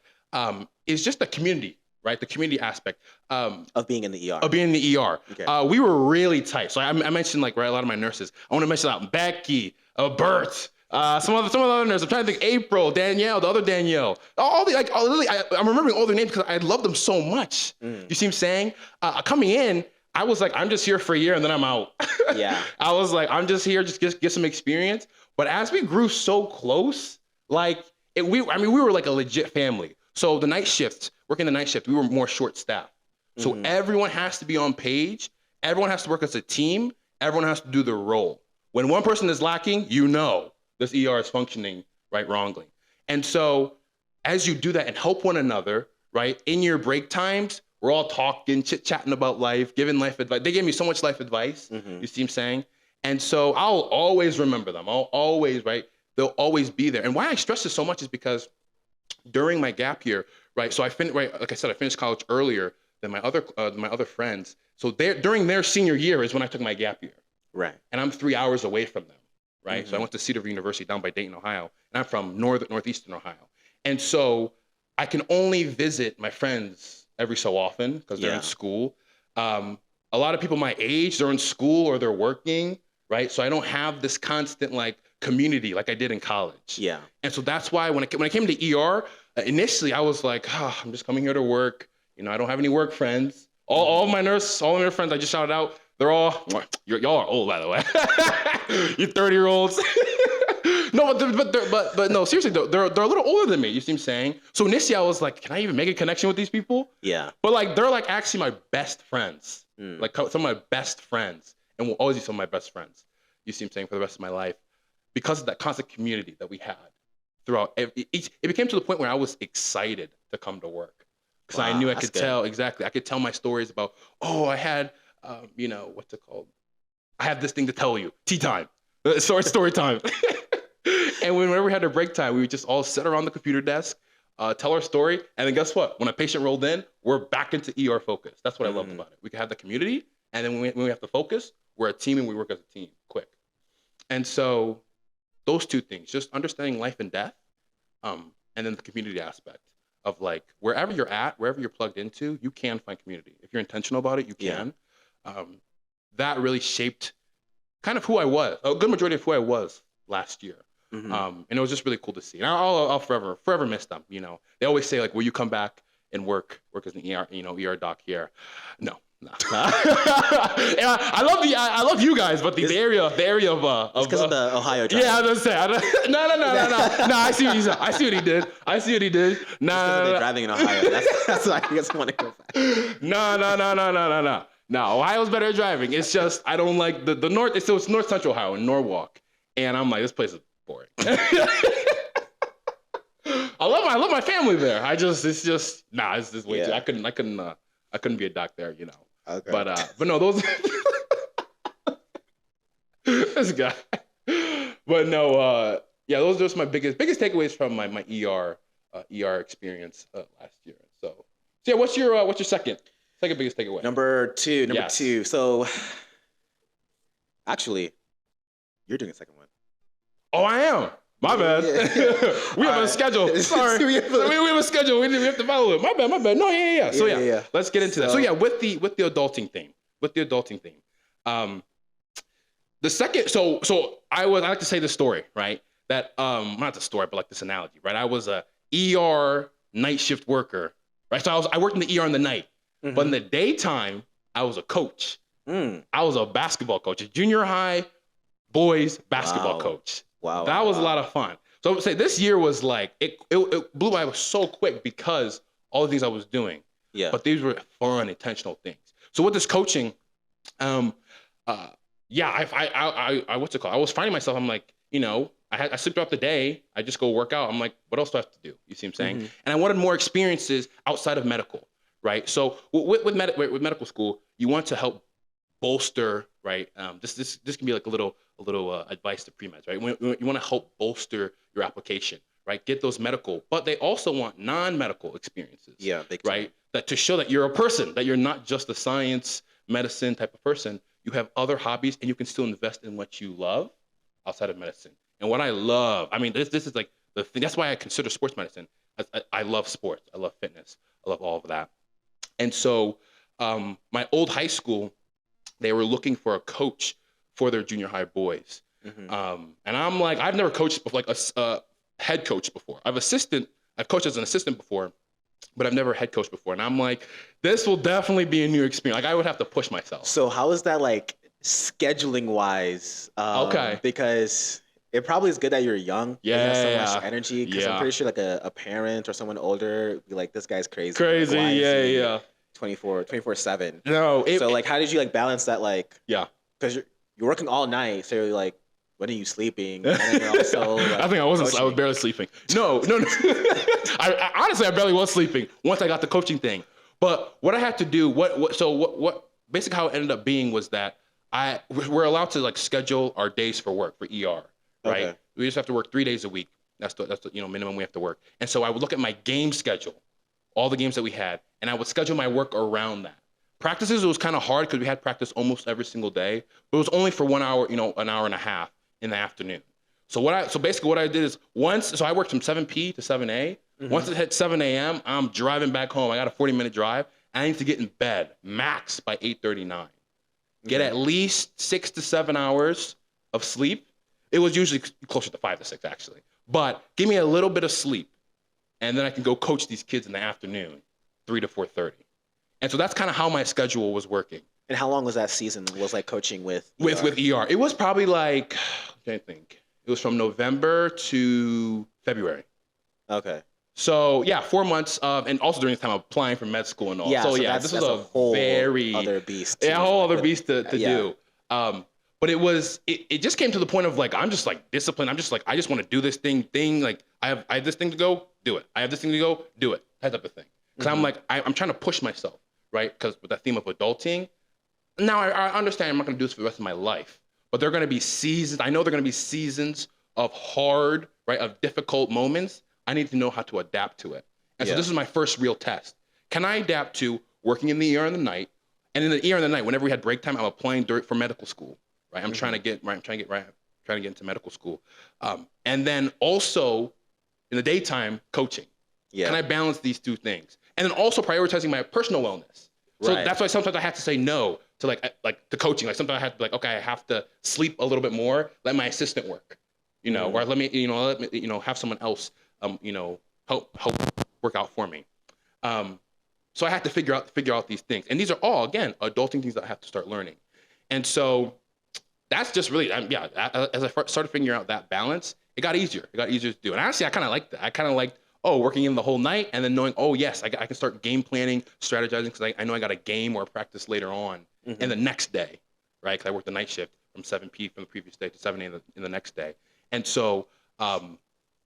is just the community, right? The community aspect Of being in the ER. of being in the ER. Okay. We were really tight. So I mentioned a lot of my nurses. I want to mention out Becky, Bert, some of the other nurses. I'm trying to think April, Danielle, the other Danielle. I'm remembering all their names because I love them so much. You see what I'm saying? Coming in, I was like, I'm just here for a year and then I'm out. Yeah. I was like, I'm just here, just get some experience. But as we grew so close, we were like a legit family. So the night shifts, working the night shift, we were more short staffed. So everyone has to be on page. Everyone has to work as a team. Everyone has to do their role. When one person is lacking, this ER is functioning wrongly. And so as you do that and help one another, right, in your break times, we're all talking, chit-chatting about life, giving life advice. They gave me so much life advice, you see what I'm saying? And so I'll always remember them. I'll always, they'll always be there. And why I stress this so much is because during my gap year, so I finished, like I said, I finished college earlier than my other friends. So during their senior year is when I took my gap year. Right. And I'm 3 hours away from them, right? So I went to Cedar University down by Dayton, Ohio, and I'm from northeastern Ohio. And so I can only visit my friends every so often because they're in school. A lot of people my age, they're in school or they're working, right? So I don't have this constant community like I did in college. Yeah. And so that's why when I came to ER, initially I was like, I'm just coming here to work. I don't have any work friends. All of my friends I just shouted out, they're all, y'all are old, by the way. You're 30-year-olds. No, but no, seriously, they're a little older than me. You see what I'm saying? So initially I was like, can I even make a connection with these people? Yeah. But they're actually my best friends. Some of my best friends, and will always be some of my best friends. You see what I'm saying? For the rest of my life, because of that constant community that we had throughout. It became to the point where I was excited to come to work because I knew I could tell exactly. I could tell my stories about, I had, what's it called? I have this thing to tell you. Tea time. Story time. And whenever we had our break time, we would just all sit around the computer desk, tell our story, and then guess what? When a patient rolled in, we're back into ER focus. That's what I loved about it. We could have the community, and then when we have to focus, we're a team and we work as a team, quick. And so those two things, just understanding life and death, and then the community aspect of wherever you're at, wherever you're plugged into, you can find community. If you're intentional about it, you can. That really shaped kind of who I was, a good majority of who I was last year. And it was just really cool to see. And I'll forever miss them. They always say will you come back and work as an ER doc here? No. I love you guys, but the area of because of the Ohio drive. Yeah, I was gonna say no. I see what he said. I see what he did. They're driving in Ohio. That's why I guess I want to go back. No. No, Ohio's better at driving. It's just I don't like the north. It's North Central Ohio in Norwalk, and I'm like, this place is boring. I love my family there. It's just way too. I couldn't be a doc there, Okay. But no, those this guy. But no, those are just my biggest takeaways from my ER experience last year. So yeah, what's your second biggest takeaway? Number two. So actually, you're doing a second one. Oh, I am. My bad. We have a schedule. Sorry. we have a schedule. We have to follow it. My bad. No, yeah. So yeah. Let's get into that. So yeah, with the adulting theme. The second, I like to say this story, right? That not the story, but like this analogy, right? I was a ER night shift worker, right? So I worked in the ER in the night, but in Mm-hmm. the daytime, I was a coach. Mm. I was a basketball coach, a junior high boys basketball Wow. coach. Wow. That Wow, was a wow. lot of fun. So I would say this year was like it blew by so quick because all the things I was doing, Yeah. but these were fun, intentional things. So with this coaching, um, yeah, I what's it called? I was finding myself. I'm like, I sleep throughout the day. I just go work out. I'm like, what else do I have to do? You see what I'm saying? Mm-hmm. And I wanted more experiences outside of medical, right? So with medical school, you want to help bolster, right? This can be like a little advice to pre-meds, right? You want to help bolster your application, right? Get those medical, but they also want non-medical experiences, Yeah. Big time. right? That to show that you're a person, that you're not just a science, medicine type of person. You have other hobbies, and you can still invest in what you love outside of medicine. And what I love, I mean, this is like the thing. That's why I consider sports medicine. I love sports. I love fitness. I love all of that. And so, my old high school, they were looking for a coach for their junior high boys. Mm-hmm. And I'm like, I've never coached before, like a head coach before. I've coached as an assistant before, but I've never head coached before. And I'm like, this will definitely be a new experience. Like I would have to push myself. So how is that like scheduling wise? Okay. Because it probably is good that you're young. And you have so Yeah. much energy. Because Yeah. I'm pretty sure like a parent or someone older would be like, this guy's crazy. Crazy. Like, why is Yeah. he Yeah. 24/7? No. So like, how did you like balance that? Like, Yeah. because you're working all night. So you're like, when are you sleeping? And then you're also like, I think I was coaching. barely sleeping. No. I honestly, I barely was sleeping once I got the coaching thing. But what I had to do, basically how it ended up being was that we're allowed to like schedule our days for work for ER, right? Okay. We just have to work 3 days a week. That's the minimum we have to work. And so I would look at my game schedule, all the games that we had, and I would schedule my work around that. Practices, it was kind of hard because we had practice almost every single day, but it was only for 1 hour, an hour and a half in the afternoon. So basically what I did is so I worked from 7 p to 7 a. Mhm. Once it hit 7 a.m., I'm driving back home. I got a 40-minute drive. And I need to get in bed max by 8:39. Get Okay. at least 6 to 7 hours of sleep. It was usually closer to 5 to 6 actually, but give me a little bit of sleep, and then I can go coach these kids in the afternoon, 3 to 4:30. And so that's kind of how my schedule was working And how long was that season? Was like coaching with with ER? ER. It was probably like, I can't think. It was from November to February. Okay. So yeah, 4 months of, and also during this time I'm applying for med school and all. Yeah. So yeah, this that's is a whole very other beast. yeah, a too, whole like, other with- beast to yeah. do. But it just came to the point of like, I'm just like disciplined. I'm just like, I just want to do this thing. Like I have this thing to go, do it. I have this thing to go, do it. That type of thing. Because I'm Mhm. like, I'm trying to push myself, right? Because with that theme of adulting, now I understand I'm not going to do this for the rest of my life. But there are going to be seasons. I know there are going to be seasons of hard, right, of difficult moments. I need to know how to adapt to it. And Yeah. so this is my first real test. Can I adapt to working in the ER in the night? And in the ER in the night, whenever we had break time, I'm applying for medical school, right? I'm trying to get into medical school. And then also in the daytime, coaching. Yeah. Can I balance these two things? And then also prioritizing my personal wellness. So Right. that's why sometimes I have to say no to like the coaching. Like sometimes I have to be like, okay, I have to sleep a little bit more. Let my assistant work, Mhm. or let me have someone else, help work out for me. So I had to figure out these things, and these are all again adulting things that I have to start learning. And so that's just really, as I started figuring out that balance, it got easier. It got easier to do. And honestly, I kind of liked that. I kind of liked, working in the whole night and then knowing, yes, I can start game planning, strategizing, because I know I got a game or a practice later on Mhm. and the next day, right? Because I worked the night shift from 7 p from the previous day to 7 a in the next day. And so, and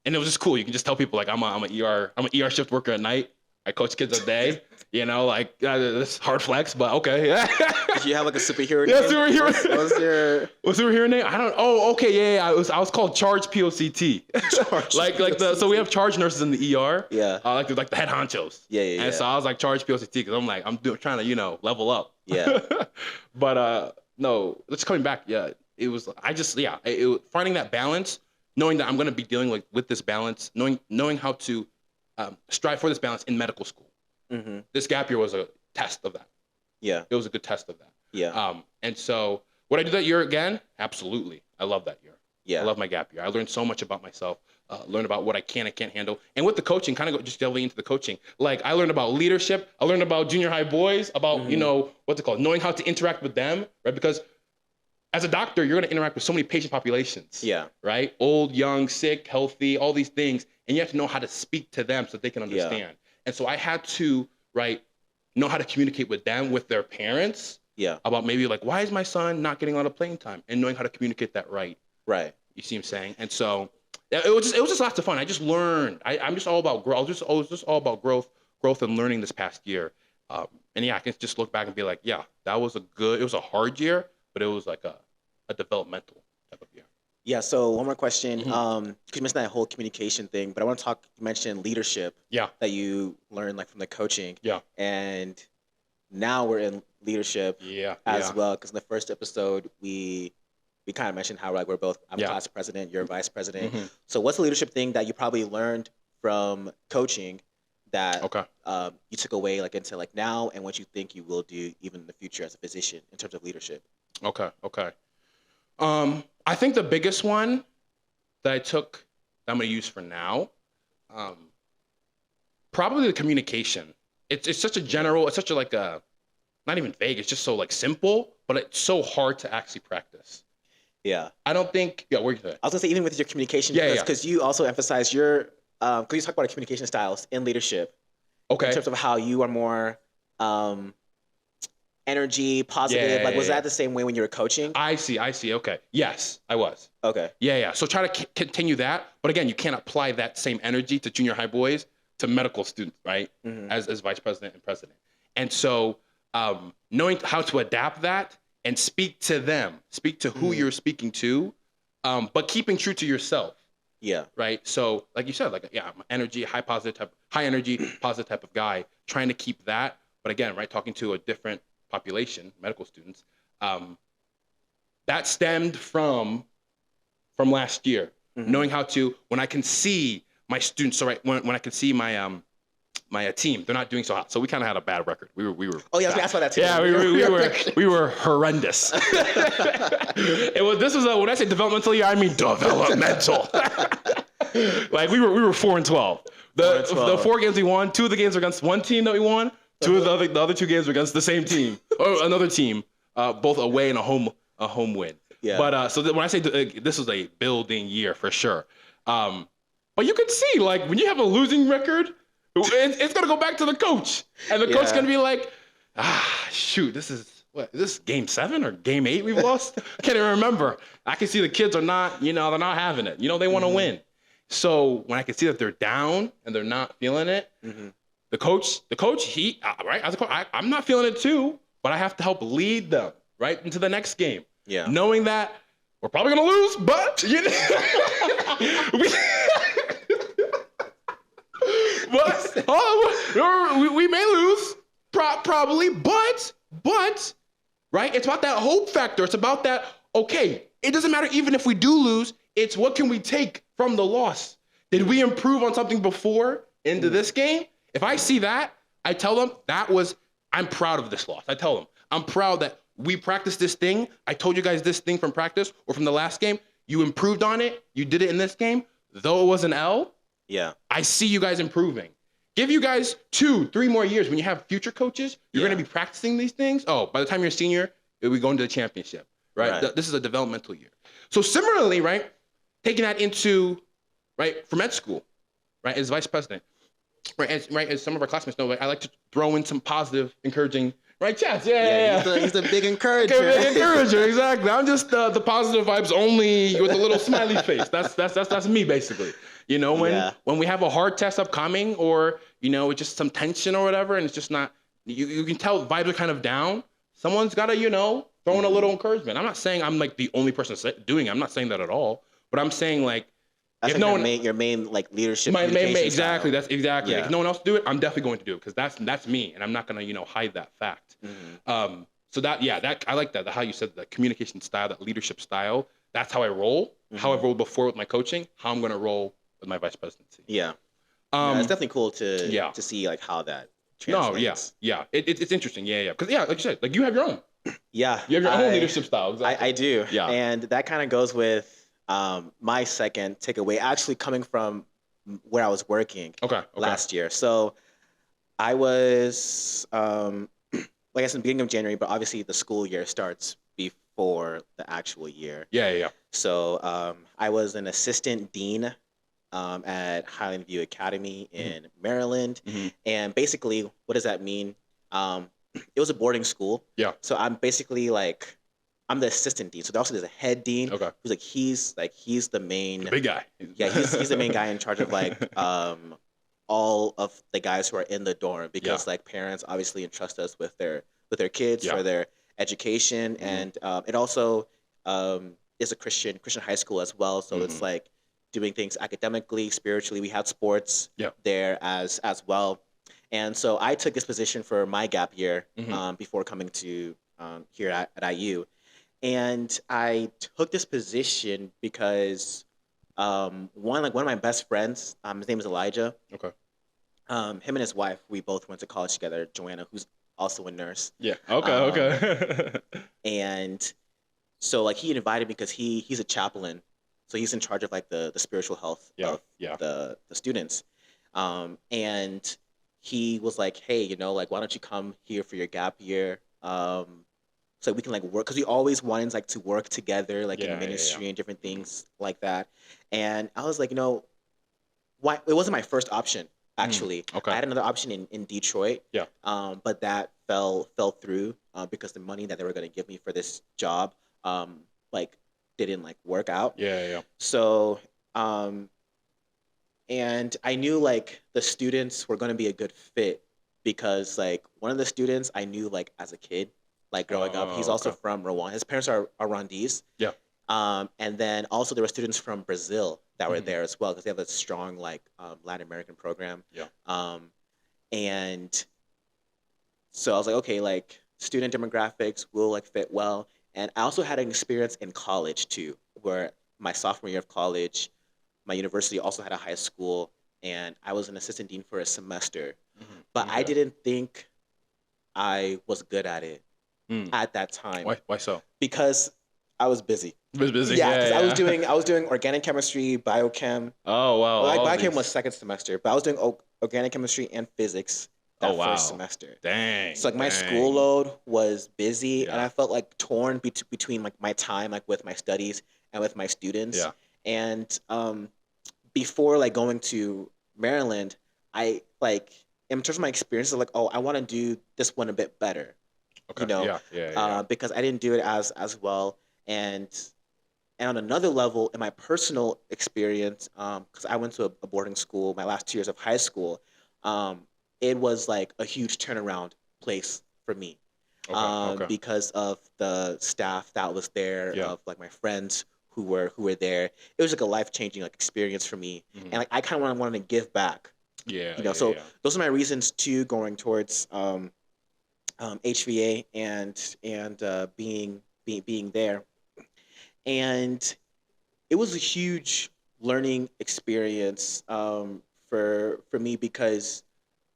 it was just cool. You can just tell people like I'm an ER shift worker at night. I coach kids all day. This hard flex, but okay. Did you have like a superhero Yeah, name? superhero. What was your What's the superhero name? I don't. Oh, okay, yeah. I was called Charge POCT. Charge So we have charge nurses in the ER. Yeah. Like the head honchos. Yeah. And so I was like Charge POCT because I'm like trying to level up. Yeah. But no, just coming back. Yeah, it was. Finding that balance, knowing that I'm going to be dealing with this balance, knowing how to strive for this balance in medical school. Mhm. This gap year was a test of that. Yeah. It was a good test of that. Yeah. And so Would I do that year again? Absolutely. I love that year. Yeah. I love my gap year. I learned so much about myself, learned about what I can and can't handle. And with the coaching, kind of just delving into the coaching, like I learned about leadership. I learned about junior high boys, about, what's it called? Knowing how to interact with them, right? Because as a doctor, you're going to interact with so many patient populations. Yeah. Right? Old, young, sick, healthy, all these things. And you have to know how to speak to them so that they can understand. Yeah. And so I had to, right, know how to communicate with them, with their parents. Yeah. About maybe like, why is my son not getting a lot of playing time? And knowing how to communicate that right. Right. You see what I'm saying? And so it was just lots of fun. I just learned. I'm just all about growth. I was just all about growth and learning this past year. And yeah, I can just look back and be like, yeah, it was a hard year, but it was like a developmental type of year. Yeah. So one more question. Mm-hmm. Because you mentioned that whole communication thing, but I want to talk. You mentioned leadership. Yeah. That you learned like from the coaching. Yeah. And now we're in leadership. Yeah. As well, because in the first episode we kind of mentioned how like we're both. I'm Yeah. class president. You're vice president. Mm-hmm. So what's the leadership thing that you probably learned from coaching that Okay. you took away like into like now, and what you think you will do even in the future as a physician in terms of leadership? Okay. I think the biggest one that I took that I'm going to use for now, probably the communication. It's such a general, it's such a like a, not even vague, it's just so like simple, but it's so hard to actually practice. Yeah. I don't think, yeah, where you say? I was gonna say even with your communication, Yeah, because you also emphasize your, because you talk about communication styles in leadership in Okay. terms of how you are more energy positive. Yeah, like was yeah. that the same way when you were coaching? I see. Okay. Yes, I was. Okay. Yeah. So try to continue that. But again, you can't apply that same energy to junior high boys, to medical students, right? Mhm. As vice president and president. And so knowing how to adapt that and speak to them, speak to who you're speaking to, but keeping true to yourself, Yeah. right? So like you said, like, yeah, I'm energy, high energy, positive type of guy, trying to keep that. But again, right, talking to a different population, medical students, that stemmed from last year, knowing how to, when I can see my students, so right, when I can see my my team, they're not doing so hot. So we kind of had a bad record. We were. Oh yeah, I was gonna ask about that too. Yeah, we were horrendous. This was when I say developmental year, I mean developmental. Like we were 4-12. The 4 games we won, 2 of the games were against one team that we won. 2 of the other 2 games were against the same team or another team, both away and a home win. Yeah. But so when I say this was a building year for sure, but you can see like when you have a losing record, it's gonna go back to the coach, and the coach is gonna be like, shoot, this is game 7 or game 8 we've lost? I can't even remember. I can see the kids are not, they're not having it. They want to win. So when I can see that they're down and they're not feeling it, the coach, he right as a coach, I'm not feeling it too, but I have to help lead them right into the next game. Yeah. Knowing that we're probably gonna lose, but we may lose, probably, but right, it's about that hope factor. It's about that. Okay, it doesn't matter even if we do lose. It's what can we take from the loss? Did we improve on something before into this game? If I see that, I tell them I'm proud of this loss. I tell them I'm proud that we practiced this thing. I told you guys this thing from practice or from the last game. You improved on it. You did it in this game. Though it was an L, Yeah. I see you guys improving. Give you guys 2-3 more years. When you have future coaches, you're going to be practicing these things. Oh, by the time you're a senior, you'll be going to the championship, right? This is a developmental year. So similarly, right, taking that into, right, for med school, right, as vice president, right, as some of our classmates know, like, I like to throw in some positive, encouraging, right, chats. Yeah. He's the big encourager. Okay, big encourager, exactly. I'm just the positive vibes only with a little smiley face. That's me basically. When we have a hard test upcoming, or it's just some tension or whatever, and it's just not, you can tell vibes are kind of down. Someone's got to throw in a little encouragement. I'm not saying I'm like the only person doing it. I'm not saying that at all. But I'm saying like, that's if like no one, your main like leadership. my main exactly. Style. That's exactly. Yeah. If no one else do it, I'm definitely going to do it because that's me, and I'm not gonna hide that fact. So that I like that how you said the communication style, that leadership style. That's how I roll. How I rolled before with my coaching. How I'm gonna roll with my vice presidency. Yeah. It's definitely cool to see like how that translates. Yeah. It's interesting. Yeah. Because like you said, like you have your own. Yeah, You have your own leadership style. Exactly. I do, Yeah. and that kind of goes with my second takeaway, actually coming from where I was working Okay. Okay. last year. So I was, like I said, in the beginning of January, but obviously the school year starts before the actual year. Yeah. Yeah. So I was an assistant dean at Highland View Academy Mm-hmm. in Maryland. Mm-hmm. And basically, what does that mean? It was a boarding school. Yeah. So I'm basically like, I'm the assistant dean. So also there's a head dean Okay. who's he's the main, The big guy. yeah, he's the main guy in charge of like all of the guys who are in the dorm, because like parents obviously entrust us with their kids Yeah. for their education, Mhm. and it also is a Christian high school as well. So it's Mhm. like doing things academically, spiritually. We had sports Yeah. there as well, and so I took this position for my gap year Mhm. before coming to here at IU, and I took this position because one of my best friends, his name is Elijah. Okay. Him and his wife, we both went to college together. Joanna, who's also a nurse, Yeah. Okay. um, Okay. and so like he invited me because he's a chaplain, so he's in charge of like the spiritual health Yeah. of Yeah. the students, and he was like, hey, like why don't you come here for your gap year, so we can like work, because we always wanted like to work together like Yeah. in Yeah. Yeah. ministry and different Mhm. things like that, and I was like, why it wasn't my first option Mm. actually. I Okay. had another option in Detroit, Yeah. but that fell through because the money that they were going to give me for this job like didn't like work out. Yeah. Yeah. So um, and I knew like the students were going to be a good fit because like one of the students I knew like as a kid, like growing up, he's Oh. also Okay. from Rwanda. His parents are Rwandese. Yeah. And then also there were students from Brazil that were Mhm. there as well because they have a strong like Latin American program. Yeah. And so I was like, okay, like student demographics will like fit well. And I also had an experience in college too, where my sophomore year of college, my university also had a high school, and I was an assistant dean for a semester. Mhm. But I Okay. didn't think I was good at it Mm. at that time Why? Why so? because I was busy. It was busy. Yeah, Yeah. because Yeah. I was doing organic chemistry, biochem. Oh wow. Well, like All biochem was these. second semester, but I was doing organic chemistry and physics Oh that first wow. semester. Dang. So like my school Dang. load was busy, and Yeah. I felt like torn between like my time like with my studies and with my students. Yeah. And before like going to Maryland, I like in terms of my experiences, like, oh, I want to do this one a bit better, Okay. Yeah. Yeah. Yeah. because I didn't do it as well. And on another level, in my personal experience, because I went to a boarding school my last 2 years of high school, um, it was like a huge turnaround place for me, Okay. Okay. because of the staff that was there, Yeah. of like my friends who were there. It was like a life changing like experience for me, and Mhm. like I kind of wanted to give back, Yeah. you know. Yeah. So Yeah. those are my reasons too, going towards HVA and being there, and it was a huge learning experience for me because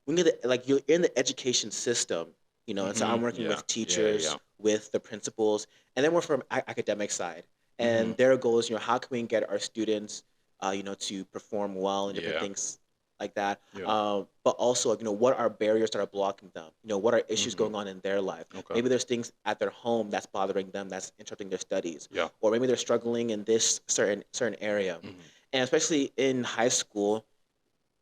when like you're in the education system, and so I'm Mhm. working Yeah. with Yeah. Yeah. teachers, with the principals, and then we're from academic side, and Mhm. their goal is, how can we get our students, to perform well and different Yeah. things like that, Yeah. but also like, what are barriers that are blocking them, what are issues Mhm. going on in their life. Okay. Maybe there's things at their home that's bothering them, that's interrupting their studies, Yeah. or maybe they're struggling in this certain area, Mhm. and especially in high school,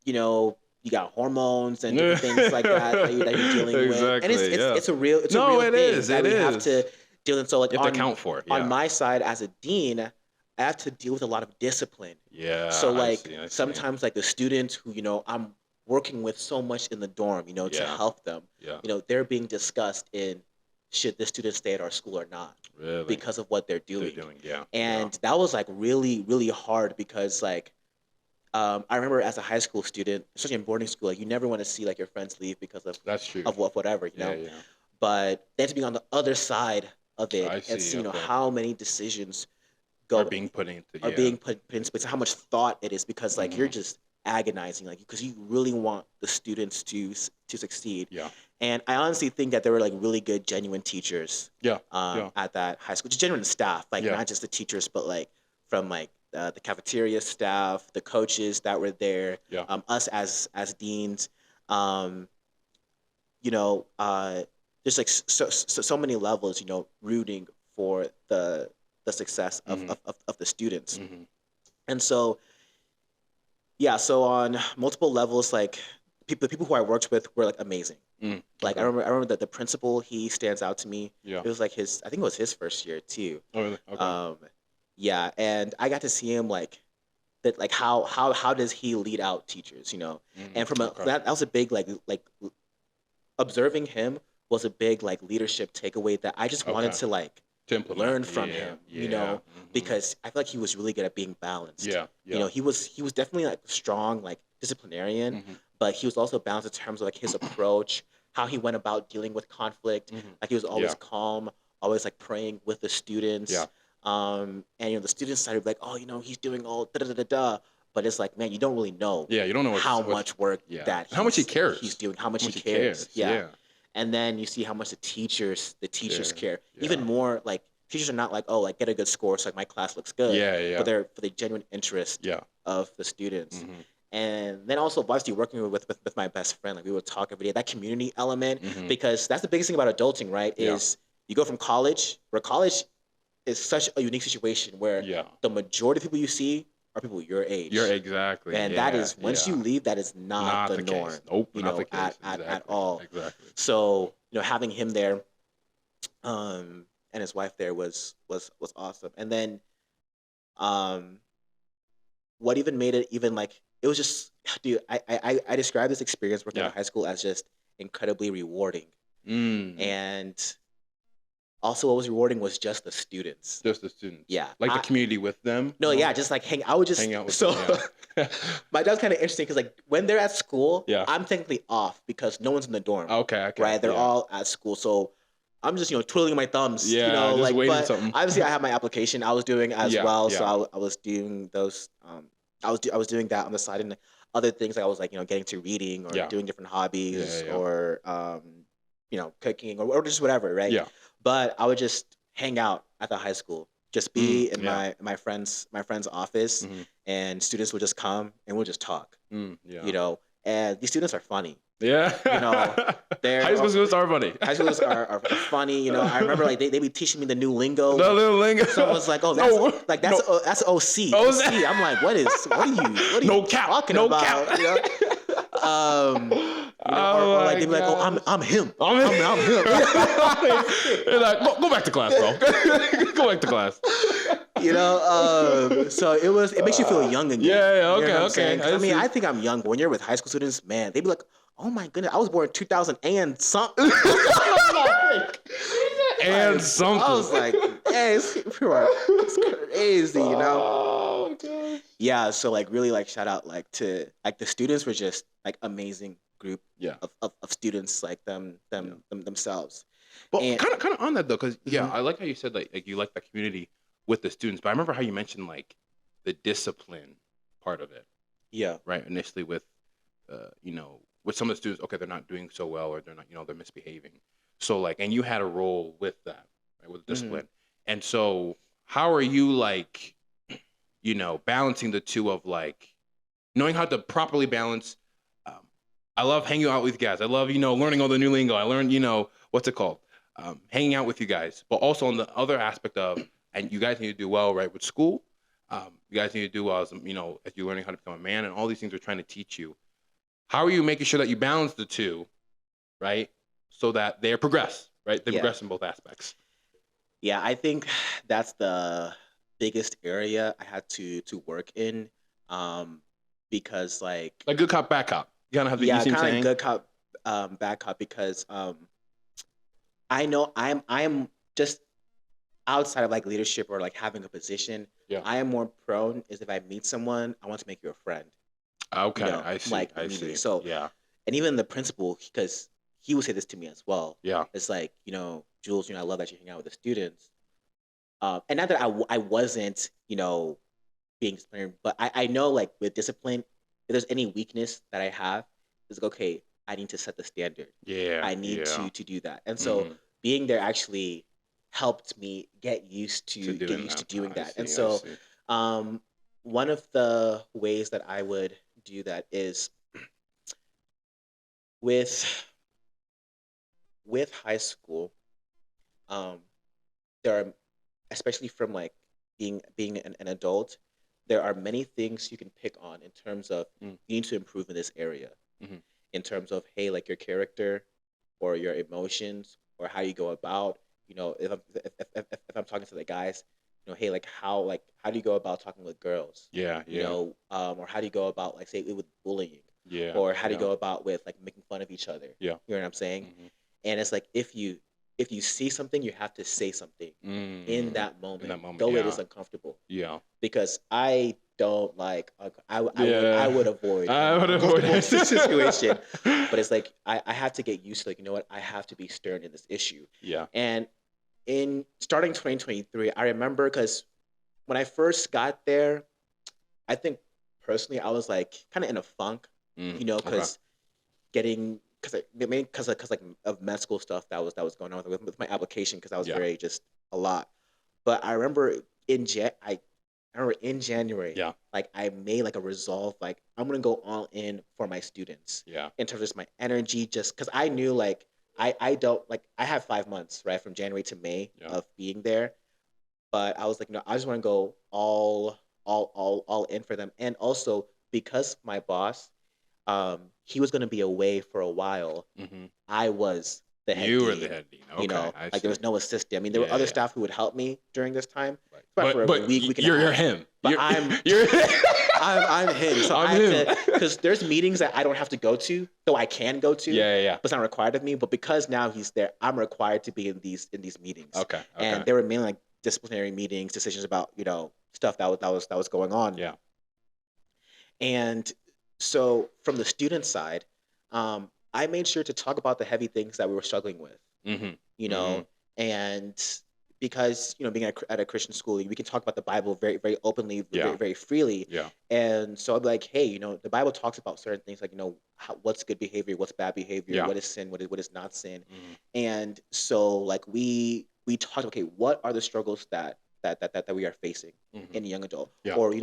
you got hormones and different things like that you're dealing with, and Exactly. Yeah. it's a No, real it thing is. that It we have is. to deal with. So like You have to account for it. on Yeah. my side as a dean, I have to deal with a lot of discipline. Yeah. So I like see. I see. sometimes like the students who I'm working with so much in the dorm, to Yeah. help them, Yeah. they're being discussed in should this student stay at our school or not Really. because of what they're They're doing. doing. Yeah. Yeah. And that was like really, really hard because like I remember as a high school student, especially in boarding school, like you never want to see like your friends leave because That's true. of whatever, Yeah. Yeah. But then to be on the other side of it I and see. see, Okay. how many decisions Are go being put into. are Yeah. being put in space, how much thought it is, because like you're Mhm. just agonizing, like because you really want the students to succeed. Yeah. And I honestly think that there were like really good, genuine teachers Yeah. Yeah. at that high school, just genuine staff, like Yeah. not just the teachers, but like from like the cafeteria staff, the coaches that were there, Yeah. us as deans, um, you know, there's like so many levels, you know, rooting for the success Mm-hmm. of the students. Mm-hmm. And so yeah, so on multiple levels, like the people who I worked with were like amazing. Mm. Like Okay. I remember that the principal, he stands out to me. Yeah. It was like his, I think it was his first year too. Oh, really? Okay. Yeah, and I got to see him like that, like how does he lead out teachers, you know? And from Okay. that was a big like observing him was a big like leadership takeaway that I just wanted Okay. to like To implement. learn from Yeah. him, Yeah. you know, Mhm. because I feel like he was really good at being balanced. Yeah. Yeah. You know, he was definitely like strong, like disciplinarian, Mhm. but he was also balanced in terms of like his approach, how he went about dealing with conflict. Mhm. Like he was always Yeah. calm, always like praying with the students. Yeah. And you know, the students started like, oh, you know, he's doing all da da da da, but it's like, man, you don't really know Yeah. You don't know how what's much work yeah. that How much he he's cares. he's doing, how much How he much cares. Yeah. Yeah. And then you see how much the teachers Care. care. Even Yeah. more like teachers are not like, oh, like get a good score so like my class looks good, Yeah. Yeah. but they're for the genuine interest Yeah. of the students. Mm-hmm. And then also obviously working with my best friend, like we would talk every day, that community element, Mhm. because that's the biggest thing about adulting, right? Yeah. Is you go from college, where college is such a unique situation where Yeah. the majority of people you see are people your age. You're exactly. And yeah. that is once yeah. you leave, that is not the norm. case. Nope. You Not know, the case. at Exactly. all. Exactly. So, you know, having him there, and his wife there was awesome. And then, um, what even made it even like it was just, dude. I describe this experience working Yeah. at high school as just incredibly rewarding. Mm. And also, what was rewarding was just the students. Just the students. Yeah, Like the community with them. no, you know? yeah, just like hang. I would just Hang out with so. them. Yeah. My dad's kind of interesting because like when they're at school, Yeah. I'm technically off because no one's in the dorm. Okay. Okay. Right? They're yeah. all at school. So I'm just, you know, twiddling my thumbs. Yeah, You know, just like, waiting but something. obviously I have my application I was doing as Yeah, well. So yeah. I was doing those, I was doing that on the side, and other things like I was like, you know, getting to reading or Yeah. doing different hobbies Yeah, yeah. or, you know, cooking or just whatever. Right. Yeah. But I would just hang out at the high school, just be in yeah. my friend's office, Mhm. and students would just come and we'll just talk, Yeah. you know, and these students are funny. Yeah. You know, they're high school students are funny. high schoolers are funny, you know. I remember like they be teaching me the new lingo. The little lingo. Someone's like, "Oh, that's No, like no. that's OC." Oh, OC. I'm like, "What are you No cap, talking no about?" cap. You know? You know, Oh or like my they be like, "Oh, God. I'm him. I'm him." They're like, go back to class, bro. Go back to class. You know, so it makes you feel young again. Yeah, yeah, You know okay, what I'm okay. saying? 'Cause I I mean, see. I think I'm young, but when you're with high school students, man, they be like, "Oh my goodness, I was born in 2000 and something." And something. I was like, "Hey, it's crazy," you know. Oh god. Yeah, so like really like shout out like to like the students were just like amazing group Yeah. of students like themselves. But And- kind of on that though, because yeah, Mhm. I like how you said like you like that community with the students. But I remember how you mentioned like the discipline part of it, Yeah. right? Initially with, you know, with some of the students, okay, they're not doing so well, or they're not, you know, they're misbehaving. So like, and you had a role with that, right, with discipline. And so, how are you like, you know, balancing the two of like knowing how to properly balance? I love hanging out with you guys. I love, you know, learning all the new lingo. I learned, you know, what's it called? Hanging out with you guys. But also on the other aspect of, and you guys need to do well, right, with school. You guys need to do well as, you know, as you're learning how to become a man, and all these things we're trying to teach you. How are you making sure that you balance the two, right, so that they progress, right? They Yeah. progress in both aspects. Yeah, I think that's the biggest area I had to work in, because like Like good cop, bad cop. You kind of have the yeah, you see what I'm kind of saying? like good cop, bad cop, because I know I'm just outside of like leadership or like having a position. Yeah. I am more prone is if I meet someone, I want to make you a friend. Okay, you know, I see. like, I immediately. see. So- yeah, And even the principal, because he would say this to me as well. yeah, It's like, you know, Jules, you know, I love that you hang out with the students. And not that I wasn't, you know, being disciplinary, but I know like with discipline, if there's any weakness that I have, it's like, okay, I need to set the standard. Yeah. I need Yeah. to do that. And so being there actually helped me To get doing used to that. doing I that. And see. I so see. um, one of the ways that I would do that is with high school. Um, there are, especially from like being an adult, there are many things you can pick on in terms of Mm. you need to improve in this area. Mhm. In terms of, hey, like your character or your emotions or how you go about, if I'm talking to the guys, hey, like how do you go about talking with girls, Yeah. Yeah. or how do you go about, like, say, with bullying, Yeah. or how do you Yeah. go about with like making fun of each other. Yeah. You know what I'm saying? Mhm. And it's like, if you see something, you have to say something in Mm. that In moment, that moment. though it Yeah. is uncomfortable, Yeah. because I don't like I Yeah. would avoid I an would avoid uncomfortable it. situation. But it's like I have to get used to, like, you know what, I have to be stern in this issue. Yeah. And in starting 2023, I remember, because when I first got there, I think personally I was like kind of in a funk, Okay. because getting because like of med school stuff that was going on with my application, because I was Yeah. very just a lot. But I remember in January, Yeah. like, I made like a resolve, like, I'm gonna go all in for my students Yeah. in terms of just my energy, just because I knew, like, I don't, like, I have 5 months, right, from January to May Yeah. of being there. But I was like, no, I just want to go all in for them. And also, because my boss, he was gonna be away for a while, Mhm. I was the head You were the dean. head dean. Okay. I Like, there see. was no assistant. I mean, there were Yeah. other Yeah. staff who would help me during this time, Right. but for a week and a You're half. him. But You're I'm him, so I'm I have him. to, because there's meetings that I don't have to go to, though I can go to, Yeah. Yeah. but it's not required of me. But because now he's there, I'm required to be in these meetings. Okay. And Okay. they were mainly like disciplinary meetings, decisions about, stuff that was going on. Yeah. And so from the student side, I made sure to talk about the heavy things that we were struggling with, Mhm. you Mhm. know, and because, being at a Christian school, we can talk about the Bible very, very openly, very, Yeah. very freely. Yeah. And so I'd be like, hey, the Bible talks about certain things, like, what's good behavior, what's bad behavior, Yeah. what is sin, what is not sin. Mhm. And so, like, we talked, okay, what are the struggles that we are facing Mhm. in young adult, Yeah. or,